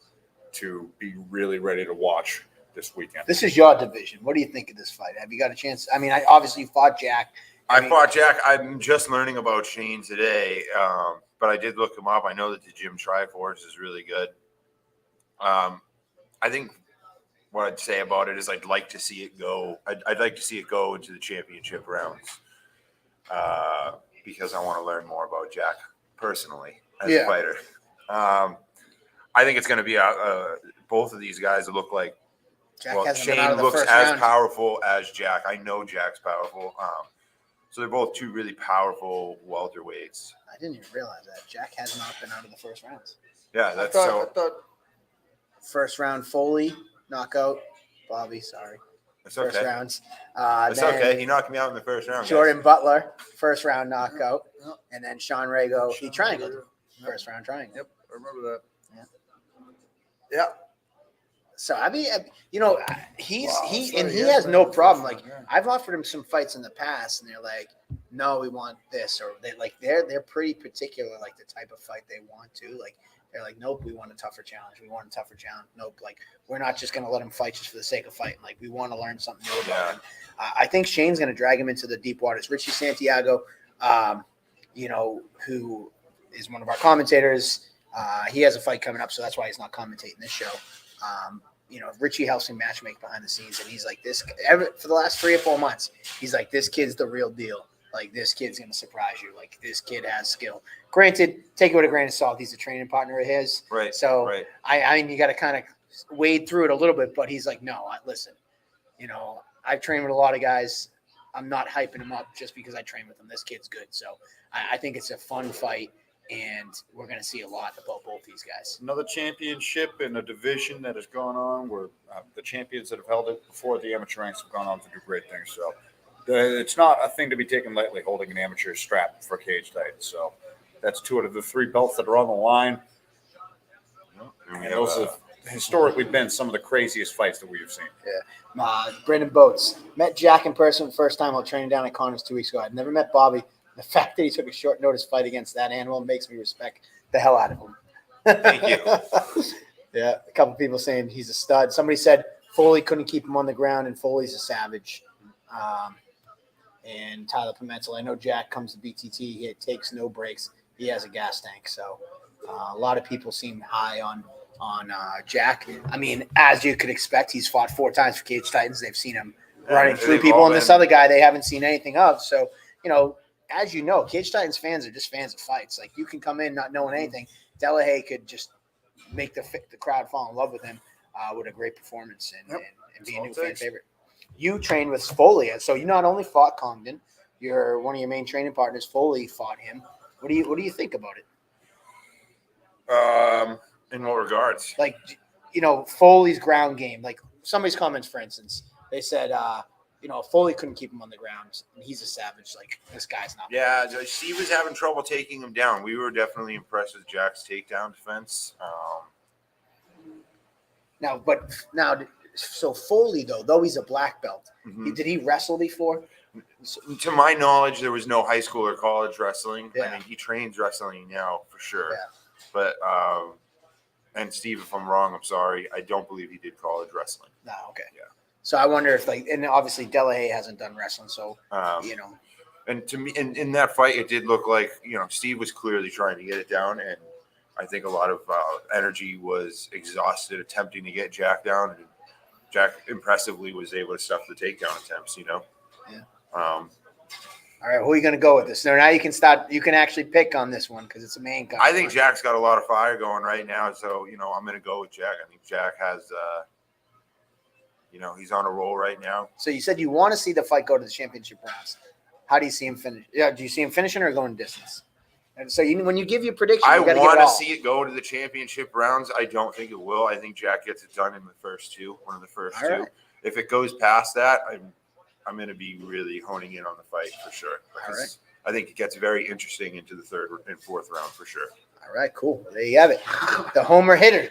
to be really ready to watch this weekend. This is your division. What do you think of this fight? Have you got a chance? I mean, I obviously fought Jack. I fought Jack. I'm just learning about Shane today, but I did look him up. I know that the Gym Triforce is really good. I think what I'd say about it is I'd like to see it go. I'd like to see it go into the championship rounds because I want to learn more about Jack personally as a fighter. I think it's going to be both of these guys look like. Jack Well, hasn't been out Shane of the looks first as round. powerful as Jack. I know Jack's powerful. So they're both two really powerful welterweights. I didn't even realize that. Jack has not been out of the first rounds. Yeah, I that's thought First round, Foley, knockout. Bobby, sorry. That's First okay. rounds. That's Then okay. He knocked me out in the first round. guys. Jordan Butler, first round knockout. Yeah. And then Sean Rago, he triangled. Yep. First round triangle. Yep, I remember that. Yeah. Yeah. So I mean, you know, he sorry, has no man. problem. Like Yeah. I've offered him some fights in the past, and they're like, "No, we want this," or they're pretty particular, like the type of fight they want to. Like they're like, "Nope, we want a tougher challenge. We want a tougher challenge. Nope, like we're not just gonna let him fight just for the sake of fighting. Like we want to learn something new about him." I think Shane's gonna drag him into the deep waters. Richie Santiago, you know, who is one of our commentators. He has a fight coming up, so that's why he's not commentating this show. You know, Richie helps him matchmake behind the scenes, and he's like, for the last 3 or 4 months, he's like, this kid's the real deal. Like, this kid's going to surprise you. Like, this kid has skill. Granted, take it with a grain of salt. He's a training partner of his. Right. So, right. I mean, you got to kind of wade through it a little bit, but he's like, no, listen, you know, I've trained with a lot of guys. I'm not hyping him up just because I train with him. This kid's good. So, I think it's a fun fight. And we're going to see a lot about both these guys. Another championship in a division that has gone on where the champions that have held it before the amateur ranks have gone on to do great things. So it's not a thing to be taken lightly holding an amateur strap for Cage Titans. So that's 2 out of the 3 belts that are on the line. And those have historically been some of the craziest fights that we have seen. Brendan Boats. Met Jack in person the first time while training down at Connors 2 weeks ago. I'd never met Bobby. The fact that he took a short notice fight against that animal makes me respect the hell out of him. Thank you. Yeah, a couple people saying he's a stud. Somebody said Foley couldn't keep him on the ground, and Foley's a savage. And Tyler Pimentel, I know Jack comes to BTT. He takes no breaks. He has a gas tank. So a lot of people seem high on Jack. I mean, as you could expect, he's fought 4 times for Cage Titans. They've seen him running through they've people, all and this been- other guy they haven't seen anything of. So, you know, as you know, Cage Titans fans are just fans of fights. Like, you can come in not knowing anything. Delahaye could just make the crowd fall in love with him with a great performance and be a new fan favorite. You trained with Foley, so you not only fought Congdon, you're one of your main training partners. Foley fought him. What do you think about it? In what regards? Like, you know, Foley's ground game. Like somebody's comments, for instance, they said, you know, Foley couldn't keep him on the ground, and he's a savage. Like, this guy's not. Yeah, Steve was having trouble taking him down. We were definitely impressed with Jack's takedown defense. So Foley, though he's a black belt, Mhm. did he wrestle before? To my knowledge, there was no high school or college wrestling. Yeah. I mean, he trains wrestling now for sure. Yeah. But and Steve, if I'm wrong, I'm sorry. I don't believe he did college wrestling. No, okay. Yeah. So I wonder if, like, and obviously Delahaye hasn't done wrestling, so you know. And to me, in that fight, it did look like, you know, Steve was clearly trying to get it down, and I think a lot of energy was exhausted attempting to get Jack down, and Jack impressively was able to stuff the takedown attempts. You know. Yeah. All right, who are you going to go with this? So now you can start. You can actually pick on this one because it's a main card. I think Jack's got a lot of fire going right now, so I'm going to go with Jack. I think Jack has, he's on a roll right now. So you said you want to see the fight go to the championship rounds. How do you see him finish? Yeah, do you see him finishing or going distance? And so when you give your prediction, I you got to want give it to all. see it go to the championship rounds. I don't think it will. I think Jack gets it done in the first two, one of the first All two. right. If it goes past that, I'm going to be really honing in on the fight for sure. All right. I think it gets very interesting into the third and fourth round for sure. All right, cool. Well, there you have it. The homer hitter.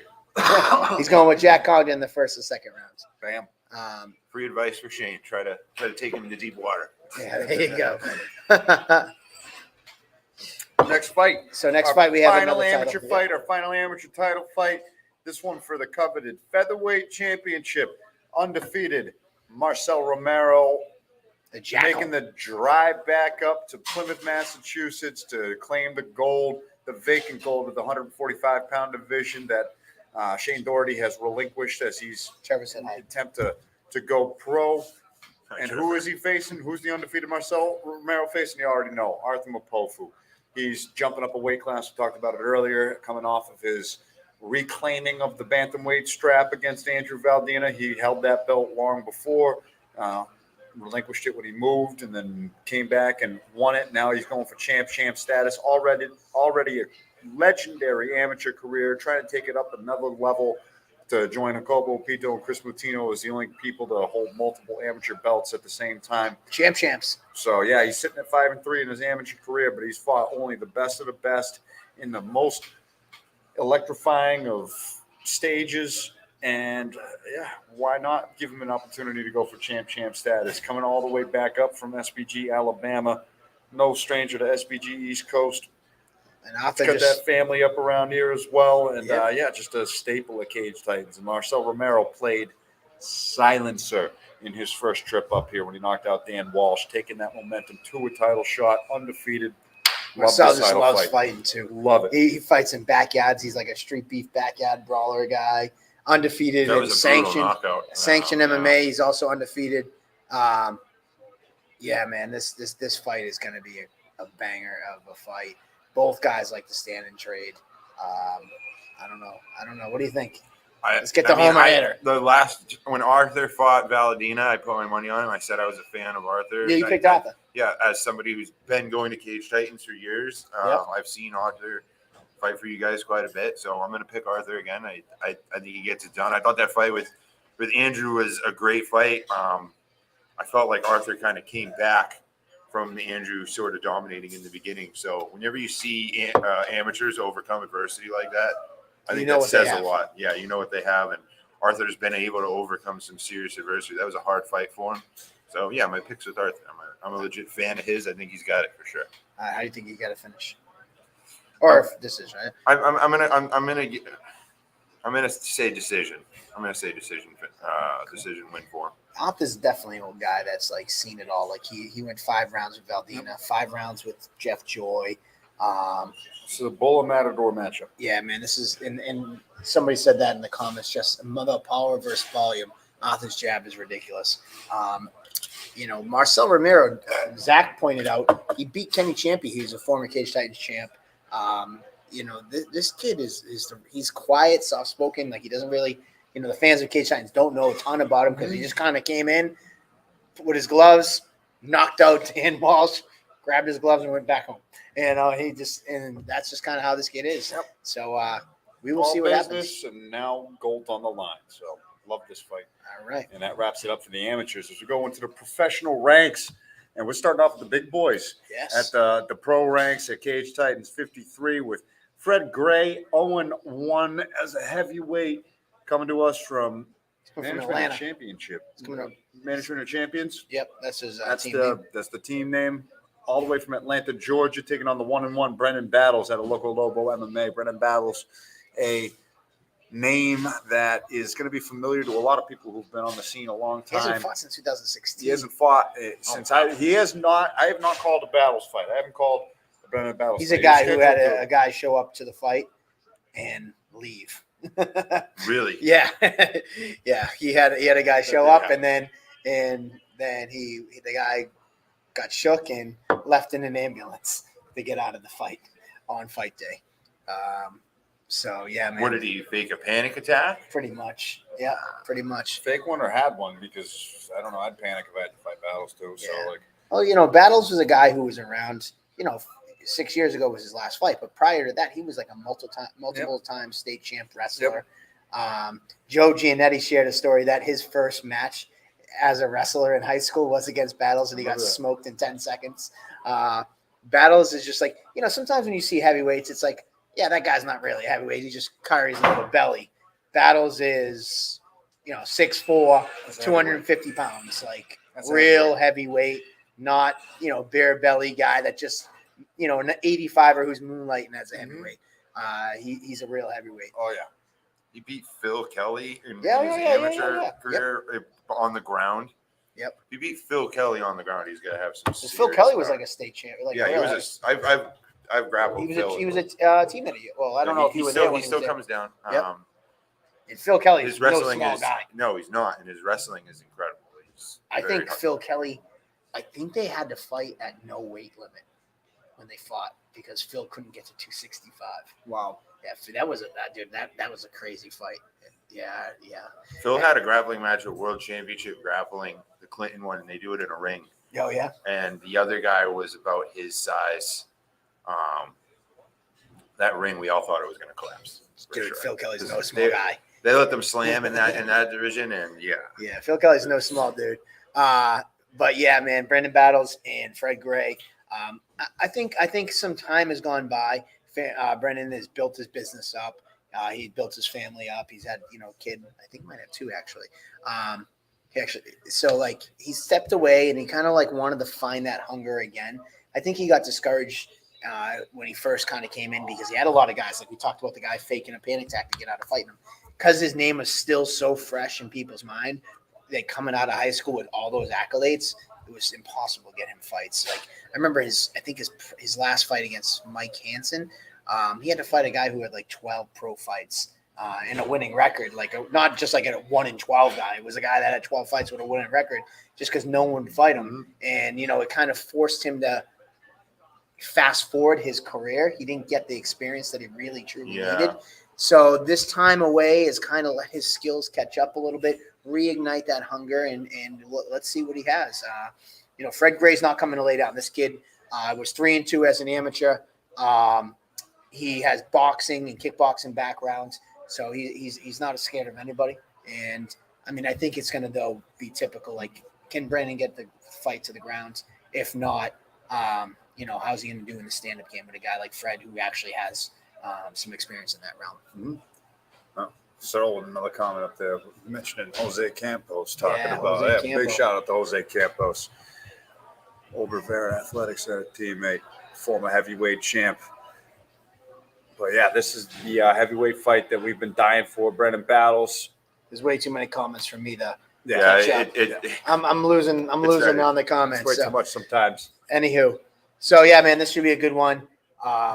He's going with Jack Cogden in the first and second rounds. Bam. Free advice for Shane: try to take him into deep water. Yeah, there you go. Next fight. So next Our fight we have final another amateur title. fight. Our final amateur title fight. This one for the coveted featherweight championship. Undefeated Marcel Romero The Jackal. making the drive back up to Plymouth, Massachusetts to claim the gold, the vacant gold of the 145-pound division that Shane Doherty has relinquished as he's Trevor said hi. attempt to go pro. And who is he facing? Who's the undefeated Marcel Romero facing? You already know, Arthur Mapofu. He's jumping up a weight class. We talked about it earlier, coming off of his reclaiming of the bantamweight strap against Andrew Valdina. He held that belt long before, relinquished it when he moved, and then came back and won it. Now he's going for champ status. Already a legendary amateur career, trying to take it up another level to join Jacobo Pito and Chris Mutino as the only people to hold multiple amateur belts at the same time. Champs. So yeah, he's sitting at 5-3 in his amateur career, but he's fought only the best of the best in the most electrifying of stages. And yeah, why not give him an opportunity to go for champ status? Coming all the way back up from SBG Alabama, no stranger to SBG East Coast. And He's Arthur got just that family up around here as well. And Yeah. just a staple of Cage Titans. And Marcel Romero played silencer in his first trip up here when he knocked out Dan Walsh, taking that momentum to a title shot, undefeated. Marcel this just title loves fight. fighting too. Love it. He fights in backyards. He's like a street beef backyard brawler guy. Undefeated That in was a brutal sanctioned knockout. sanctioned Yeah. MMA. He's also undefeated. Yeah, man, this fight is going to be a banger of a fight. Both guys like to stand and trade. I don't know. What do you think? Let's get the homer hitter. The last when Arthur fought Valadina, I put my money on him. I said I was a fan of Arthur. Yeah, you picked Arthur. Yeah, as somebody who's been going to Cage Titans for years, Yep. I've seen Arthur fight for you guys quite a bit. So I'm going to pick Arthur again. I think he gets it done. I thought that fight with Andrew was a great fight. I felt like Arthur kind of came back from the Andrew sort of dominating in the beginning. So whenever you see amateurs overcome adversity like that, I think that what they says a have. lot. Yeah, you know what they have. And Arthur's been able to overcome some serious adversity. That was a hard fight for him. So, yeah, my pick's with Arthur. I'm a legit fan of his. I think he's got it for sure. How do you think you got to finish? Or if decision, right? I'm gonna say decision. I'm gonna say decision win for him. Arthur's definitely an old guy that's like seen it all. Like he went 5 rounds with Valdina, 5 rounds with Jeff Joy. So the Bull Matador matchup. Yeah, man, this is and somebody said that in the comments. Just mother power versus volume. Arthur's jab is ridiculous. Marcel Romero. Zach pointed out he beat Kenny Champy. He's a former Cage Titans champ. This kid he's quiet, soft spoken. Like he doesn't really. The fans of Cage Titans don't know a ton about him because he just kind of came in with his gloves, knocked out Dan Walsh, grabbed his gloves and went back home. And that's just kind of how this kid is. Yep. So we will All see what business happens. and now gold on the line. So love this fight. All right. And that wraps it up for the amateurs as we go into the professional ranks. And we're starting off with the big boys Yes. at the pro ranks at Cage Titans 53 with Fred Gray, 0-1 as a heavyweight, coming to us from From Management Atlanta. of Championship. coming up. Management of Champions. Yep, that's his That's team name. that's the team name. All the way from Atlanta, Georgia, taking on the 1-1 Brendan Battles at a local Lobo MMA. Brendan Battles, a name that is going to be familiar to a lot of people who've been on the scene a long He hasn't time. fought since 2016. He hasn't fought since I have not called a Battles fight. I haven't called a Brendan Battles. He's fight. a guy who had scheduled a guy show up to the fight and leave. Really? Yeah, yeah. He had a guy show up, and then the guy got shook and left in an ambulance to get out of the fight on fight day. So yeah, man. What did he fake a panic attack? Pretty much. Yeah, pretty much. Fake one or had one, because I don't know. I'd panic if I had to fight Battles too. So Yeah. like, Well, Battles was a guy who was around, 6 years ago was his last fight, but prior to that, he was like a multiple time state champ wrestler. Joe Giannetti shared a story that his first match as a wrestler in high school was against Battles, and he got Remember that. smoked in 10 seconds. Battles is just like, sometimes when you see heavyweights, it's like, yeah, that guy's not really a heavyweight. He just carries a little belly. Battles is, 6'4", That's 250 pounds, like That's real heavyweight, not, bare belly guy that just, an 85er who's moonlighting as a heavyweight. He's a real heavyweight. oh yeah. He beat Phil Kelly in his Yeah. amateur career on the ground. Yep. If you beat Phil Kelly on the ground, he's gonna have some. Phil serious Kelly was power. like a state champ. Like Yeah, he was. I've grappled. He Phil. was a teammate. Well, I don't know if he was still, there when he still was there. comes down. Yep. And Phil Kelly His is no wrestling small is guy. no, he's not, and his wrestling is incredible. He's I very think hard. Phil Kelly. I think they had to fight at no weight limit when they fought because Phil couldn't get to 265. Wow. Yeah, that was that was a crazy fight. Yeah. Phil had a grappling match at World Championship Grappling, the Clinton one, and they do it in a ring. Oh yeah. And the other guy was about his size. That ring, we all thought it was going to collapse. for Dude, sure. Phil Kelly's no Because small guy. They let them slam in that division, and yeah. Yeah, Phil Kelly's no small dude. But yeah, man, Brendan Battles and Fred Gray. I think some time has gone by. Brendan has built his business up. He built his family up. He's had, a kid. I think he might have two actually. He stepped away and he kind of like wanted to find that hunger again. I think he got discouraged when he first kind of came in because he had a lot of guys. Like we talked about the guy faking a panic attack to get out of fighting him because his name was still so fresh in people's mind. Like coming out of high school with all those accolades, it was impossible to get him fights. Like I remember his last fight against Mike Hansen. He had to fight a guy who had like 12 pro fights and a winning record. Like not just like a 1-12 guy. It was a guy that had 12 fights with a winning record just because no one would fight him. And it kind of forced him to fast forward his career. He didn't get the experience that he really truly needed. So this time away is kind of let his skills catch up a little bit, reignite that hunger, and let's see what he has. Fred Gray's not coming to lay down. This kid was 3-2 as an amateur. He has boxing and kickboxing backgrounds, so he's not scared of anybody. And I mean, I think it's going to be typical. Like, can Brandon get the fight to the ground? If not, how's he going to do in the stand-up game with a guy like Fred who actually has some experience in that realm? So another comment up there mentioning Jose Campos talking Yeah, about Jose that. Big Campos. shout out to Jose Campos, Old Rivera Athletics teammate, former heavyweight champ. But yeah, this is the heavyweight fight that we've been dying for. Brendan Battles. There's way too many comments from me to. Yeah, I'm losing started. on the It's comments. way So. too much sometimes. Anywho, so yeah, man, this should be a good one.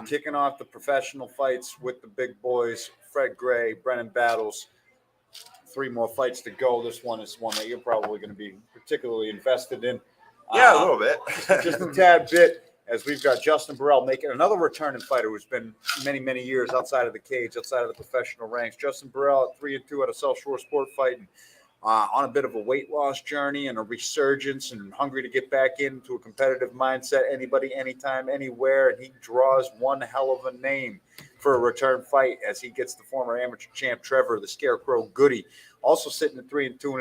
Kicking off the professional fights with the big boys, Fred Gray, Brendan Battles. 3 more fights to go. This one is one that you're probably going to be particularly invested in. a little bit. Just a tad bit, as we've got Justin Burrell making another returning fighter who's been many, many years outside of the cage, outside of the professional ranks. Justin Burrell at 3-2 at a South Shore Sport fighting. On a bit of a weight loss journey and a resurgence and hungry to get back into a competitive mindset. Anybody, anytime, anywhere. And he draws one hell of a name for a return fight as he gets the former amateur champ Trevor, the Scarecrow Goody, also sitting at 3-2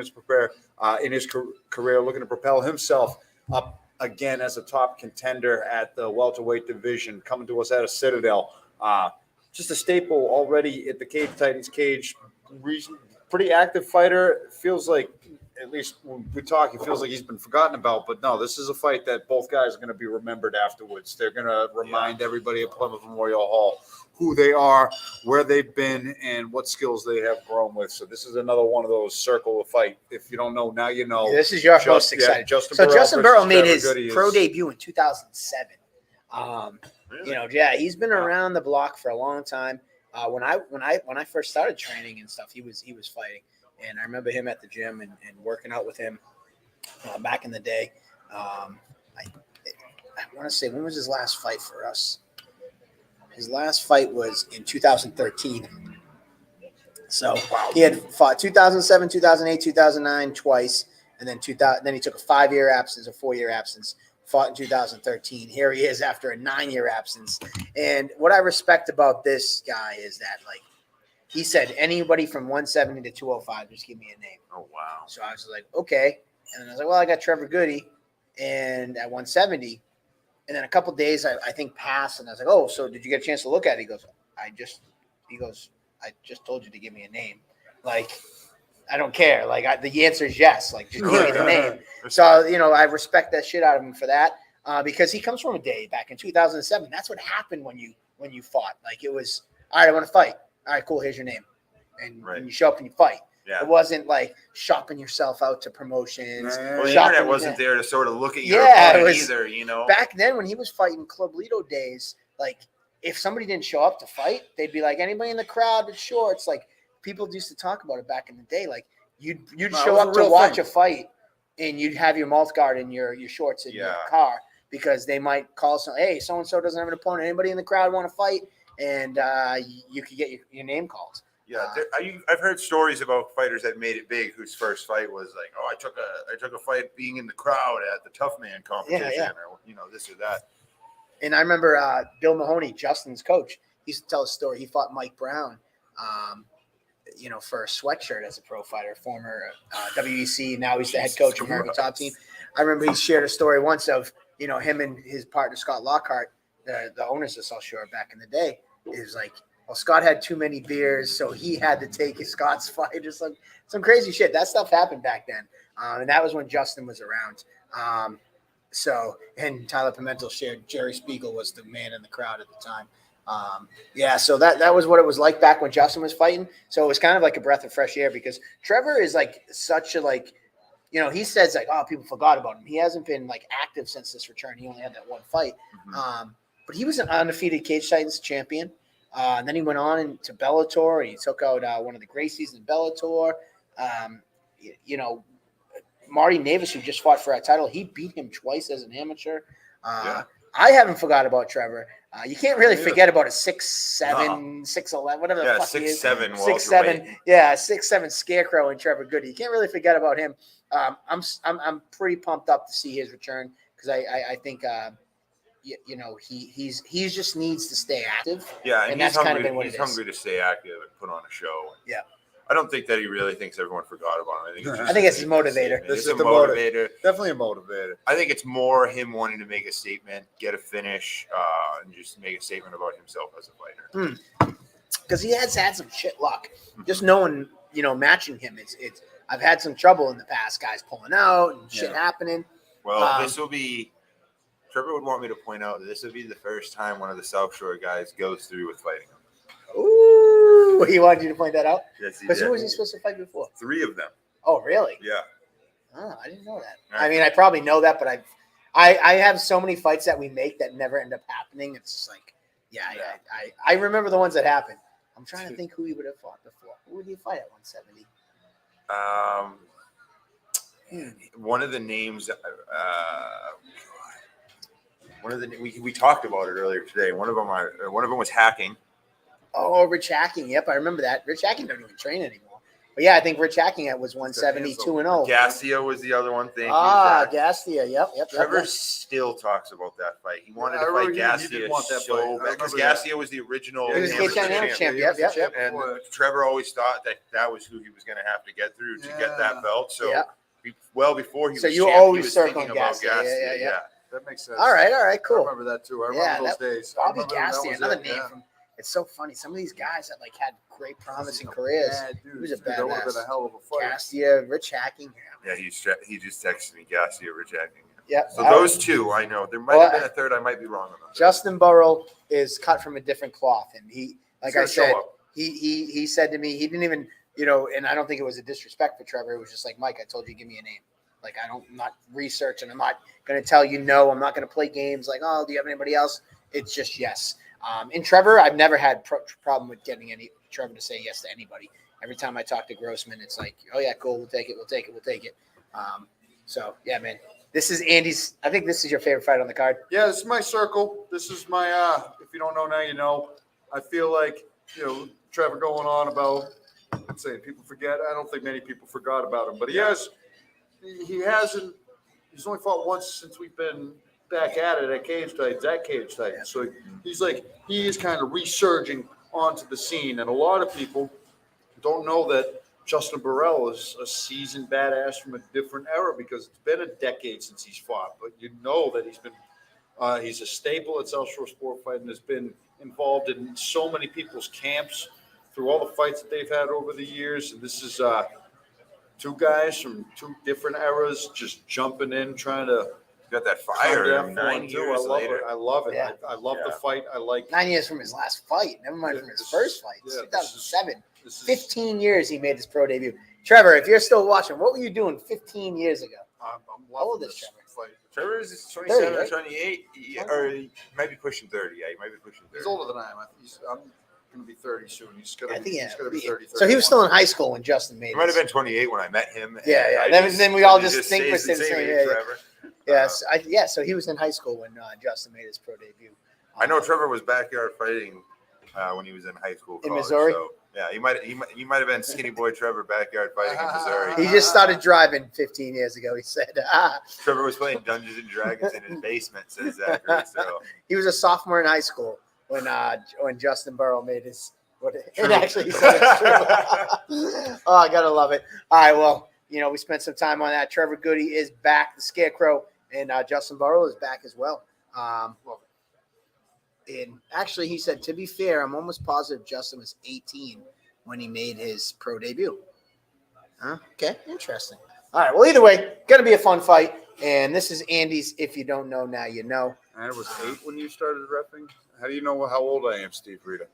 in his career, looking to propel himself up again as a top contender at the welterweight division, coming to us out of Citadel. Just a staple already at the Cage Titans cage. Pretty active fighter. Feels like, at least when we talk, it feels like he's been forgotten about. But no, this is a fight that both guys are going to be remembered afterwards. They're going to remind everybody at Plymouth Memorial Hall who they are, where they've been, and what skills they have grown with. So this is another one of those circle of fight. If you don't know, now you know. This is your most exciting. Justin Burrell made Trevor his Goody pro is- debut in 2007. He's been around the block for a long time. When I first started training and stuff, he was fighting, and I remember him at the gym and working out with him back in the day. I I want to say, when was his last fight for us? His last fight was in 2013. So he had fought 2007, 2008, 2009 twice, and then 2000. Then he took a 5-year absence, a 4-year absence. Fought in 2013. Here he is after a 9-year absence. And what I respect about this guy is that, like, he said, anybody from 170 to 205, just give me a name. Oh wow. So I was like, okay. And then I was like, well, I got Trevor Goody, and at 170. And then a couple of days, I think, passed, and I was like, oh, so did you get a chance to look at it? He goes, I just told you to give me a name. Like, I don't care. Like, the answer is yes. Like, just give me the name. So, I respect that shit out of him for that because he comes from a day back in 2007. That's what happened when you fought. Like, it was, all right, I want to fight. All right, cool. Here's your name. And you show up and you fight. Yeah. It wasn't like shopping yourself out to promotions. Well, Well, the shopping- internet wasn't there to sort of look at your Yeah, it opponent was- either, Back then, when he was fighting Club Lido days, like, if somebody didn't show up to fight, they'd be like, anybody in the crowd with shorts. Like, people used to talk about it back in the day. Like, you'd No, it show was up a to real watch thing. a fight, and you'd have your mouth guard and your shorts in your car because they might call hey, so and so doesn't have an opponent. Anybody in the crowd want to fight? And you could get your name called. Yeah, I've heard stories about fighters that made it big whose first fight was like, oh, I took a fight being in the crowd at the Tough Man competition, or this or that. And I remember Bill Mahoney, Justin's coach, he used to tell a story. He fought Mike Brown, for a sweatshirt as a pro fighter, former WEC. Now he's the head coach of American Top Team. I remember he shared a story once of, him and his partner, Scott Lockhart, the owners of South Shore back in the day. It was like, well, Scott had too many beers, so he had to take Scott's fight or some crazy shit. That stuff happened back then. And that was when Justin was around. And Tyler Pimentel shared Jerry Spiegel was the man in the crowd at the time. So that was what it was like back when Justin was fighting. So it was kind of like a breath of fresh air because Trevor is like such a he says like, oh, people forgot about him. He hasn't been like active since this return. He only had that one fight. Mm-hmm. But he was an undefeated Cage Titans champion. And then he went on into Bellator, and he took out one of the Gracies in Bellator. Marty Navis, who just fought for that title, he beat him twice as an amateur. I haven't forgot about Trevor. You can't really forget about a 6'7", 6'11", whatever the fuck he is. 6'7", 6'7", 6'7" Scarecrow and Trevor Goody. You can't really forget about him. I'm pretty pumped up to see his return because I think he just needs to stay active. Yeah, and he's that's hungry, kind of been what he's it is. hungry to stay active and put on a show. Yeah. I don't think that he really thinks everyone forgot about him. I think it's his motivator. It's a motivator. Definitely a motivator. I think it's more him wanting to make a statement, get a finish, and just make a statement about himself as a fighter. Because he has had some shit luck. Just knowing, matching him, it's. I've had some trouble in the past, guys pulling out and shit happening. Well, this will be. Trevor would want me to point out that this would be the first time one of the South Shore guys goes through with fighting him. Ooh, he wanted you to point that out? Yes, he Because did. who was he supposed to fight before? 3 of them. Oh, really? Yeah. Oh, I didn't know that. Right. I mean, I probably know that, but I have so many fights that we make that never end up happening. It's just like, I remember the ones that happened. I'm trying to think who he would have fought before. Who would he fight at 170? One of the names. We talked about it earlier today. One of them was Hacking. Oh, Rich Hacking. Yep, I remember that. Rich Hacking doesn't even train anymore. But yeah, I think Rich Hacking was 172-0. Gassia was the other one thing. Gassia. Yep. Trevor still talks about that fight. He wanted to fight Gassia so bad because Gassia was the original. He was Cage Titans champ. Yep. And Trevor always thought that was who he was going to have to get through to get that belt. So well before he was so you champ, always he was circle thinking about Gassia. Yeah. That makes sense. All right, cool. I remember that too. I remember those days. Bobby I remember that Gassia, was another it, name from. It's so funny. Some of these guys that had great promising careers. He was a That would have badass. been a hell of a fight. Gassia, Rich Hacking. Yeah, he just texted me Gassia, Rich Hacking. Yep. So those two, I know. There might have been a third. I might be wrong on that. Justin Burrell is cut from a different cloth, and he, like I He's gonna said, show up. he said to me, he didn't even, and I don't think it was a disrespect for Trevor. It was just like, Mike, I told you, give me a name. Like, I'm not researching. I'm not going to tell you no. I'm not going to play games like, oh, do you have anybody else? It's just yes. And Trevor, I've never had problem with getting Trevor to say yes to anybody. Every time I talk to Grossman, it's like, oh, yeah, cool. We'll take it. So, yeah, man, This is Andy's. I think this is your favorite fight on the card. Yeah, this is my circle. This is my, if you don't know now, you know. I feel like, Trevor going on about, let's say, people forget. I don't think many people forgot about him, but he's only fought once since we've been back at it at Cage Titans. So he is kind of resurging onto the scene. And a lot of people don't know that Justin Burrell is a seasoned badass from a different era because it's been a decade since he's fought. But you know that he's a staple at South Shore Sport Fight and has been involved in so many people's camps through all the fights that they've had over the years. And this is two guys from two different eras just jumping in, trying to Got that fire come 9 down years I love later. it. I love it. Yeah. I love the fight. I like 9 years from his last fight. Never mind Yeah, from his this first is- fight. yeah, 2007. this is 15 years he made his pro debut. Trevor, if you're still watching, what were you doing 15 years ago? I'm How old loving is this Trevor? fight. Trevor is 27 30, or right? 28, or he might be pushing 30. Yeah, he might be pushing 30. He's older than I am. I'm going to be 30 soon. He's going I to think be, he's gonna be 30. So he was 31. still in high school when Justin made He might have his. been 28 when I met him. Yeah, and yeah. I Then we all he just think we're stays the same age age. forever. Yes, so he was in high school when Justin made his pro debut. I know Trevor was backyard fighting when he was in high school. In college, Missouri? So, yeah, he might have been skinny boy Trevor backyard fighting in Missouri. He just started driving 15 years ago. He said Trevor was playing Dungeons and Dragons in his basement, says Zachary. So he was a sophomore in high school when Justin Burrow made his. True. And actually, he said it's true. Oh, I gotta love it. All right, well, we spent some time on that. Trevor Goody is back. The Scarecrow and Justin Burrow is back as well. And actually, he said, to be fair, I'm almost positive Justin was 18 when he made his pro debut. Huh? Okay, interesting. All right, well, either way, going to be a fun fight. And this is Andy's If You Don't Know, Now You Know. I was 8 when you started reffing. How do you know how old I am, Steve Rita?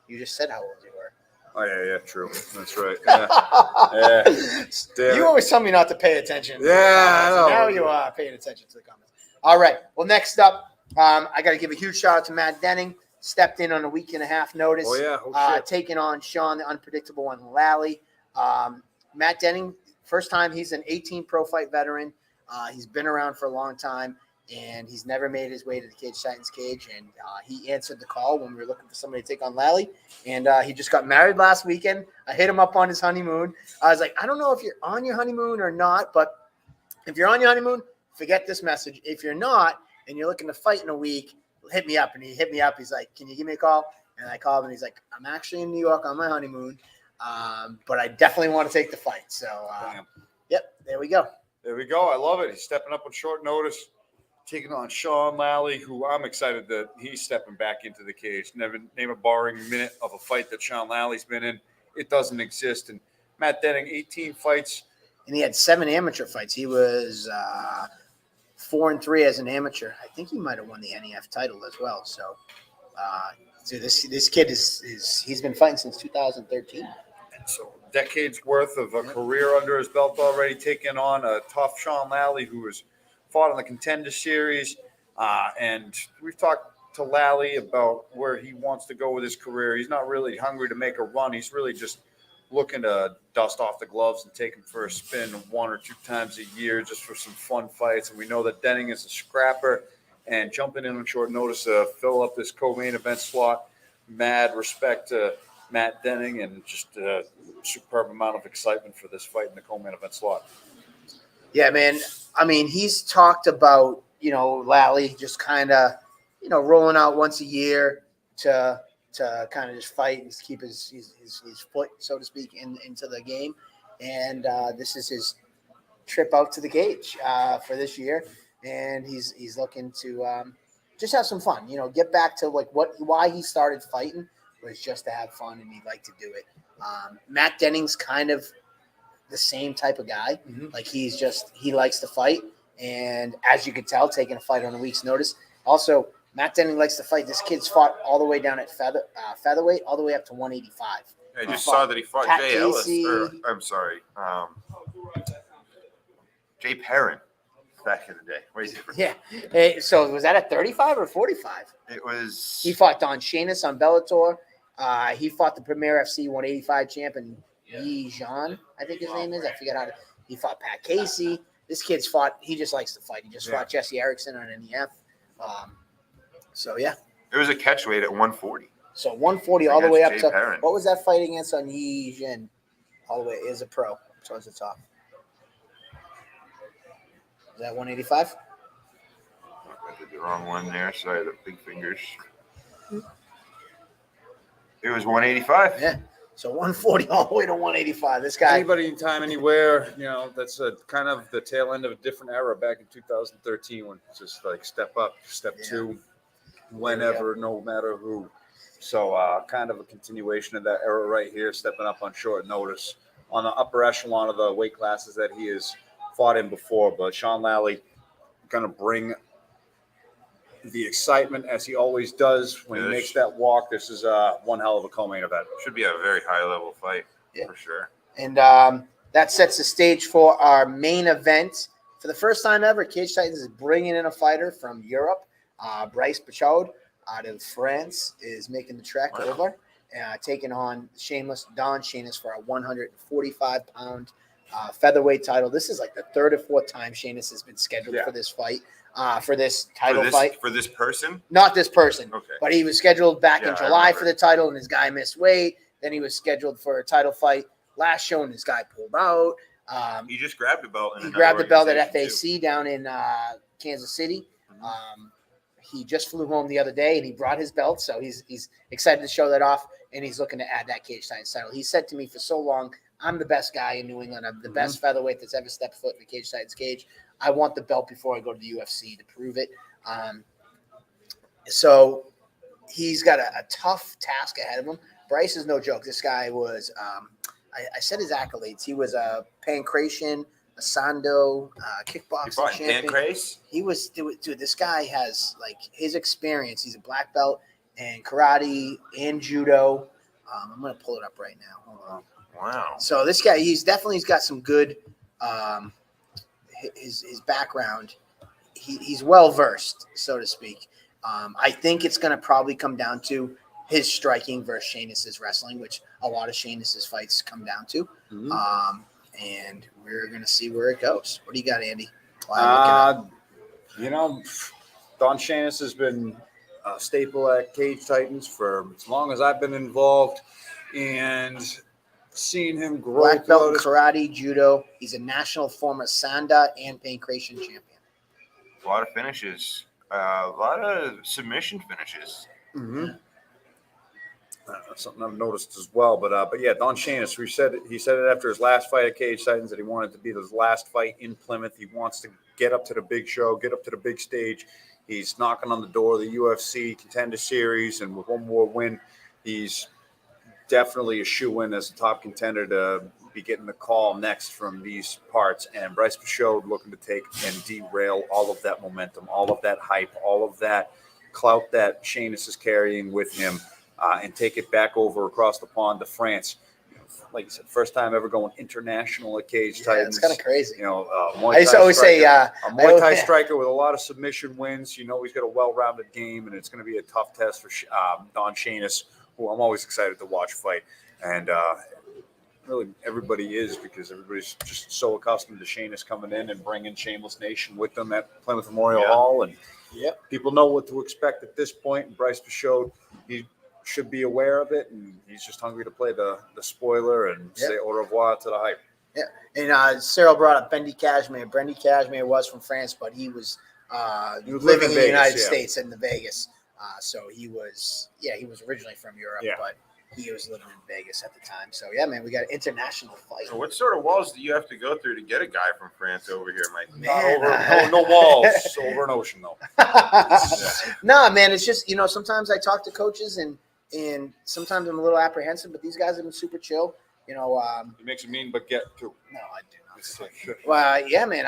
You just said how old you were. Oh, yeah, true. That's right. Yeah. Damn You it. always tell me not to pay attention. Yeah, I know. Now you are paying attention to the comments. All right. Well, next up, I got to give a huge shout out to Matt Denning. Stepped in on a week and a half notice. Oh, yeah. Oh, shit. Taking on Sean, the unpredictable one, Lally. Matt Denning, first time, he's an 18 pro fight veteran. He's been around for a long time, and he's never made his way to the Cage Titans cage. And he answered the call when we were looking for somebody to take on Lally. And he just got married last weekend. I hit him up on his honeymoon. I was like, I don't know if you're on your honeymoon or not, but if you're on your honeymoon, forget this message. If you're not, and you're looking to fight in a week, hit me up. And he hit me up. He's like, can you give me a call? And I called him, and he's like, I'm actually in New York on my honeymoon, but I definitely want to take the fight. So, Damn. yep, there we go. There we go. I love it. He's stepping up on short notice, taking on Sean Lally, who I'm excited that he's stepping back into the cage. Never name a barring minute of a fight that Sean Lally's been in. It doesn't exist. And Matt Denning, 18 fights. And he had 7 amateur fights. He was 4-3 as an amateur. I think he might have won the NEF title as well. So, this kid he's been fighting since 2013. And so decades worth of a career under his belt already, taking on a tough Sean Lally who has fought in the Contender Series. And we've talked to Lally about where he wants to go with his career. He's not really hungry to make a run. He's really just looking to dust off the gloves and take him for a spin 1 or 2 times a year just for some fun fights. And we know that Denning is a scrapper and jumping in on short notice to fill up this co-main event slot. Mad respect to Matt Denning and just a superb amount of excitement for this fight in the co-main event slot. Yeah, man. I mean, he's talked about, Lally just kind of, rolling out once a year to kind of just fight and keep his foot, so to speak, into the game. And this is his trip out to the cage for this year. And he's looking to just have some fun, get back to why he started fighting was just to have fun, and he'd like to do it. Matt Denning's kind of the same type of guy. Mm-hmm. Like he likes to fight. And as you could tell, taking a fight on a week's notice. Also, Matt Denning likes to fight. This kid's fought all the way down at featherweight, all the way up to 185. I just saw that he fought Pat Jay Ellis. Casey. I'm sorry, Jay Perrin back in the day. Where is he from? Yeah. Hey, so was that at 35 or 45? It was. He fought Don Shanis on Bellator. He fought the Premier FC 185 champion Yi Zhan, I think his name is. I forget how to. He fought Pat Casey. this kid's fought. He just likes to fight. He just Yeah. fought Jesse Erickson on NEF. So yeah. There was a catch weight at 140. So 140 all the way up Against Jay to Perrin. what was that fight against on Yi Jin? All the way is a pro towards the top. Is that 185? I did the wrong one there. Sorry, the big fingers. It was 185. Yeah. So 140 all the way to 185. This guy. Anybody, anytime, anywhere, that's a kind of the tail end of a different era back in 2013 when it's just like step up, step Yeah. two, whenever, no matter who. So kind of a continuation of that era right here, stepping up on short notice on the upper echelon of the weight classes that he has fought in before. But Sean Lally going to bring the excitement as he always does when he Yes. makes that walk. This is one hell of a co-main event. Should be a very high level fight Yeah. for sure. And that sets the stage for our main event. For the first time ever, Cage Titans is bringing in a fighter from Europe. Bryce Pachaud out of France is making the trek Wow. over, taking on Don Shamus for a 145-pound featherweight title. This is like the third or fourth time Shamus has been scheduled Yeah. for this fight, for this title for this, fight. For this person? Not this person, Okay. but he was scheduled back Yeah, in I July remember. for the title, and his guy missed weight. Then he was scheduled for a title fight last show, and his guy pulled out. He just grabbed a belt. In He another grabbed the belt at organization, FAC down in Kansas City. Mhm. He just flew home the other day, and he brought his belt, so he's excited to show that off, and he's looking to add that Cage Titans title. He said to me for so long, "I'm the best guy in New England. I'm the best featherweight that's ever stepped foot in the Cage Titans cage. I want the belt before I go to the UFC to prove it." So he's got a tough task ahead of him. Bryce is no joke. This guy was, I said his accolades. He was a Pancration, a Sando, He kickboxing fought in champion. Pancrase? He was, dude, this guy has like his experience. He's a black belt in karate and judo. I'm going to pull it up right now. Hold on. Wow. So this guy, he's got some good, his background. He's well versed, so to speak. I think it's going to probably come down to his striking versus Shamus's wrestling, which a lot of Shamus's fights come down to. Mhm. And we're going to see where it goes. What do you got, Andy? While I'm looking up. Don Shamus has been a staple at Cage Titans for as long as I've been involved, and seeing him grow Black belt in throughout karate, judo. He's a national former Sanda and Pancration champion. A lot of finishes. A lot of submission finishes. something I've noticed as well. But yeah, Don Shamus, he said it after his last fight at Cage Titans that he wanted to be his last fight in Plymouth. He wants to get up to the big show, get up to the big stage. He's knocking on the door of the UFC Contender Series, and with one more win, he's definitely a shoe-in as a top contender to be getting the call next from these parts. And Bryce Pachaud looking to take and derail all of that momentum, all of that hype, all of that clout that Shamus is carrying with him, and take it back over across the pond to France. Like you said, first time ever going international at Cage Yeah, Titans. it's kind of crazy. Muay I used to Thai always say, striker. A Muay Thai I- striker with a lot of submission wins. He's got a well-rounded game, and it's going to be a tough test for Don Shamus, who I'm always excited to watch fight. And really, everybody is, because everybody's just so accustomed to Shamus coming in and bringing Shameless Nation with them at Plymouth Memorial Yeah. Hall. And Yep. people know what to expect at this point. And Bryce Pachaud, he should be aware of it, and he's just hungry to play the spoiler and Yep. say au revoir to the hype. And Cyril brought up Bendy Cashmere. Bendy Cashmere was from France, but he was He was living living in in the United Vegas, yeah. States in the Vegas. So he was originally from Europe, Yeah. but he was living in Vegas at the time. So yeah, man, we got an international fight. So what sort of walls do you have to go through to get a guy from France over here, Mike? Man, No walls, over an ocean though. Nah, man, it's just sometimes I talk to coaches and sometimes I'm a little apprehensive, but these guys have been super chill. It makes it mean, but get to. No, I do not. Well, yeah, man.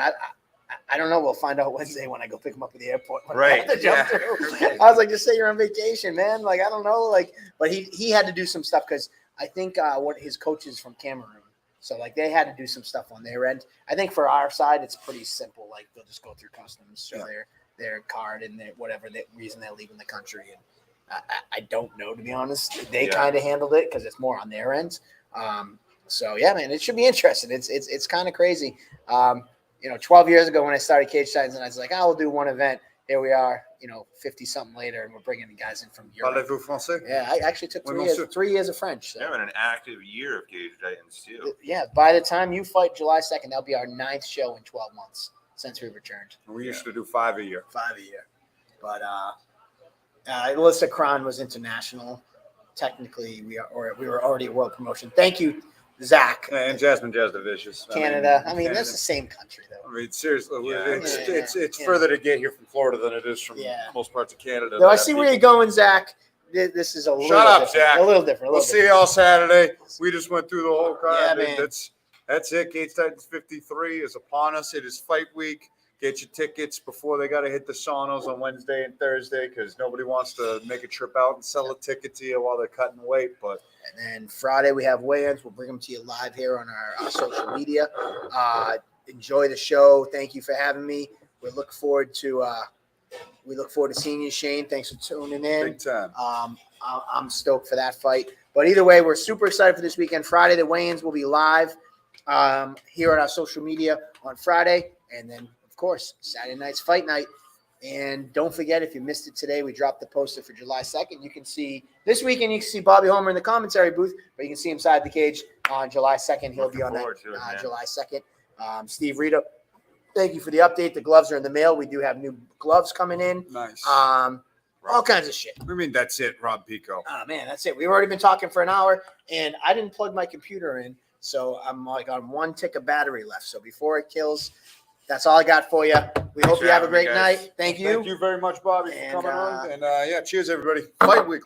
I don't know. We'll find out Wednesday when I go pick him up at the airport. When I Right, have to jump yeah. through. I was like, just say you're on vacation, man. Like, I don't know. Like, but he had to do some stuff because I think what his coach is from Cameroon. So like they had to do some stuff on their end. I think for our side, it's pretty simple. Like they'll just go through customs, show their card and whatever the reason they're leaving the country. And I don't know, to be honest. They Yeah. kind of handled it because it's more on their end. So yeah, man, it should be interesting. It's kind of crazy. 12 years ago when I started Cage Titans, and I was like, I will do one event. Here we are, 50 something later, and we're bringing the guys in from Europe. Parlez-vous français? Yeah, I actually took Oui, 3 monsieur. years, 3 years of French. So. We're having an active year of Cage Titans too. Yeah, by the time you fight July 2nd, that'll be our 9th show in 12 months since we returned. We used to do 5 a year. 5 a year. But Alyssa Kron was international. Technically, we were already a world promotion. Thank you, Zach. And Jasmine Jazdavicius. Canada. I mean, Canada. that's the same country, though. I mean, seriously, Yeah. it's Yeah. further to get here from Florida than it is from Yeah. most parts of Canada. Though I see where you're going, Zach. This is a little Shut up, different. Zach. A little different. We'll see y'all Saturday. We just went through the whole card. Yeah, man. That's it. Cage Titans 53 is upon us. It is fight week. Get your tickets before they got to hit the saunas on Wednesday and Thursday because nobody wants to make a trip out and sell a ticket to you while they're cutting weight. But And then Friday we have weigh-ins. We'll bring them to you live here on our social media. Enjoy the show. Thank you for having me. We look forward to seeing you, Shane. Thanks for tuning in. big time. I'm stoked for that fight. But either way, we're super excited for this weekend. Friday, the weigh-ins will be live here on our social media on Friday. And then, of course, Saturday night's fight night. And don't forget, if you missed it today, we dropped the poster for July 2nd. You can see this weekend, you can see Bobby Homer in the commentary booth, but you can see him inside the cage on July 2nd. He'll be on that Looking forward to it, man. July 2nd. Steve Rita, thank you for the update. The gloves are in the mail. We do have new gloves coming in. Nice. All kinds of shit. I mean, that's it, Rob Pico. Oh, man, that's it. We've already been talking for an hour, and I didn't plug my computer in, so I'm like on 1 tick of battery left. So before it kills, that's all I got for you. We hope for you have a having me, great guys. night. Thank you. Thank you very much, Bobby, And, for coming on. And cheers, everybody. Fight week.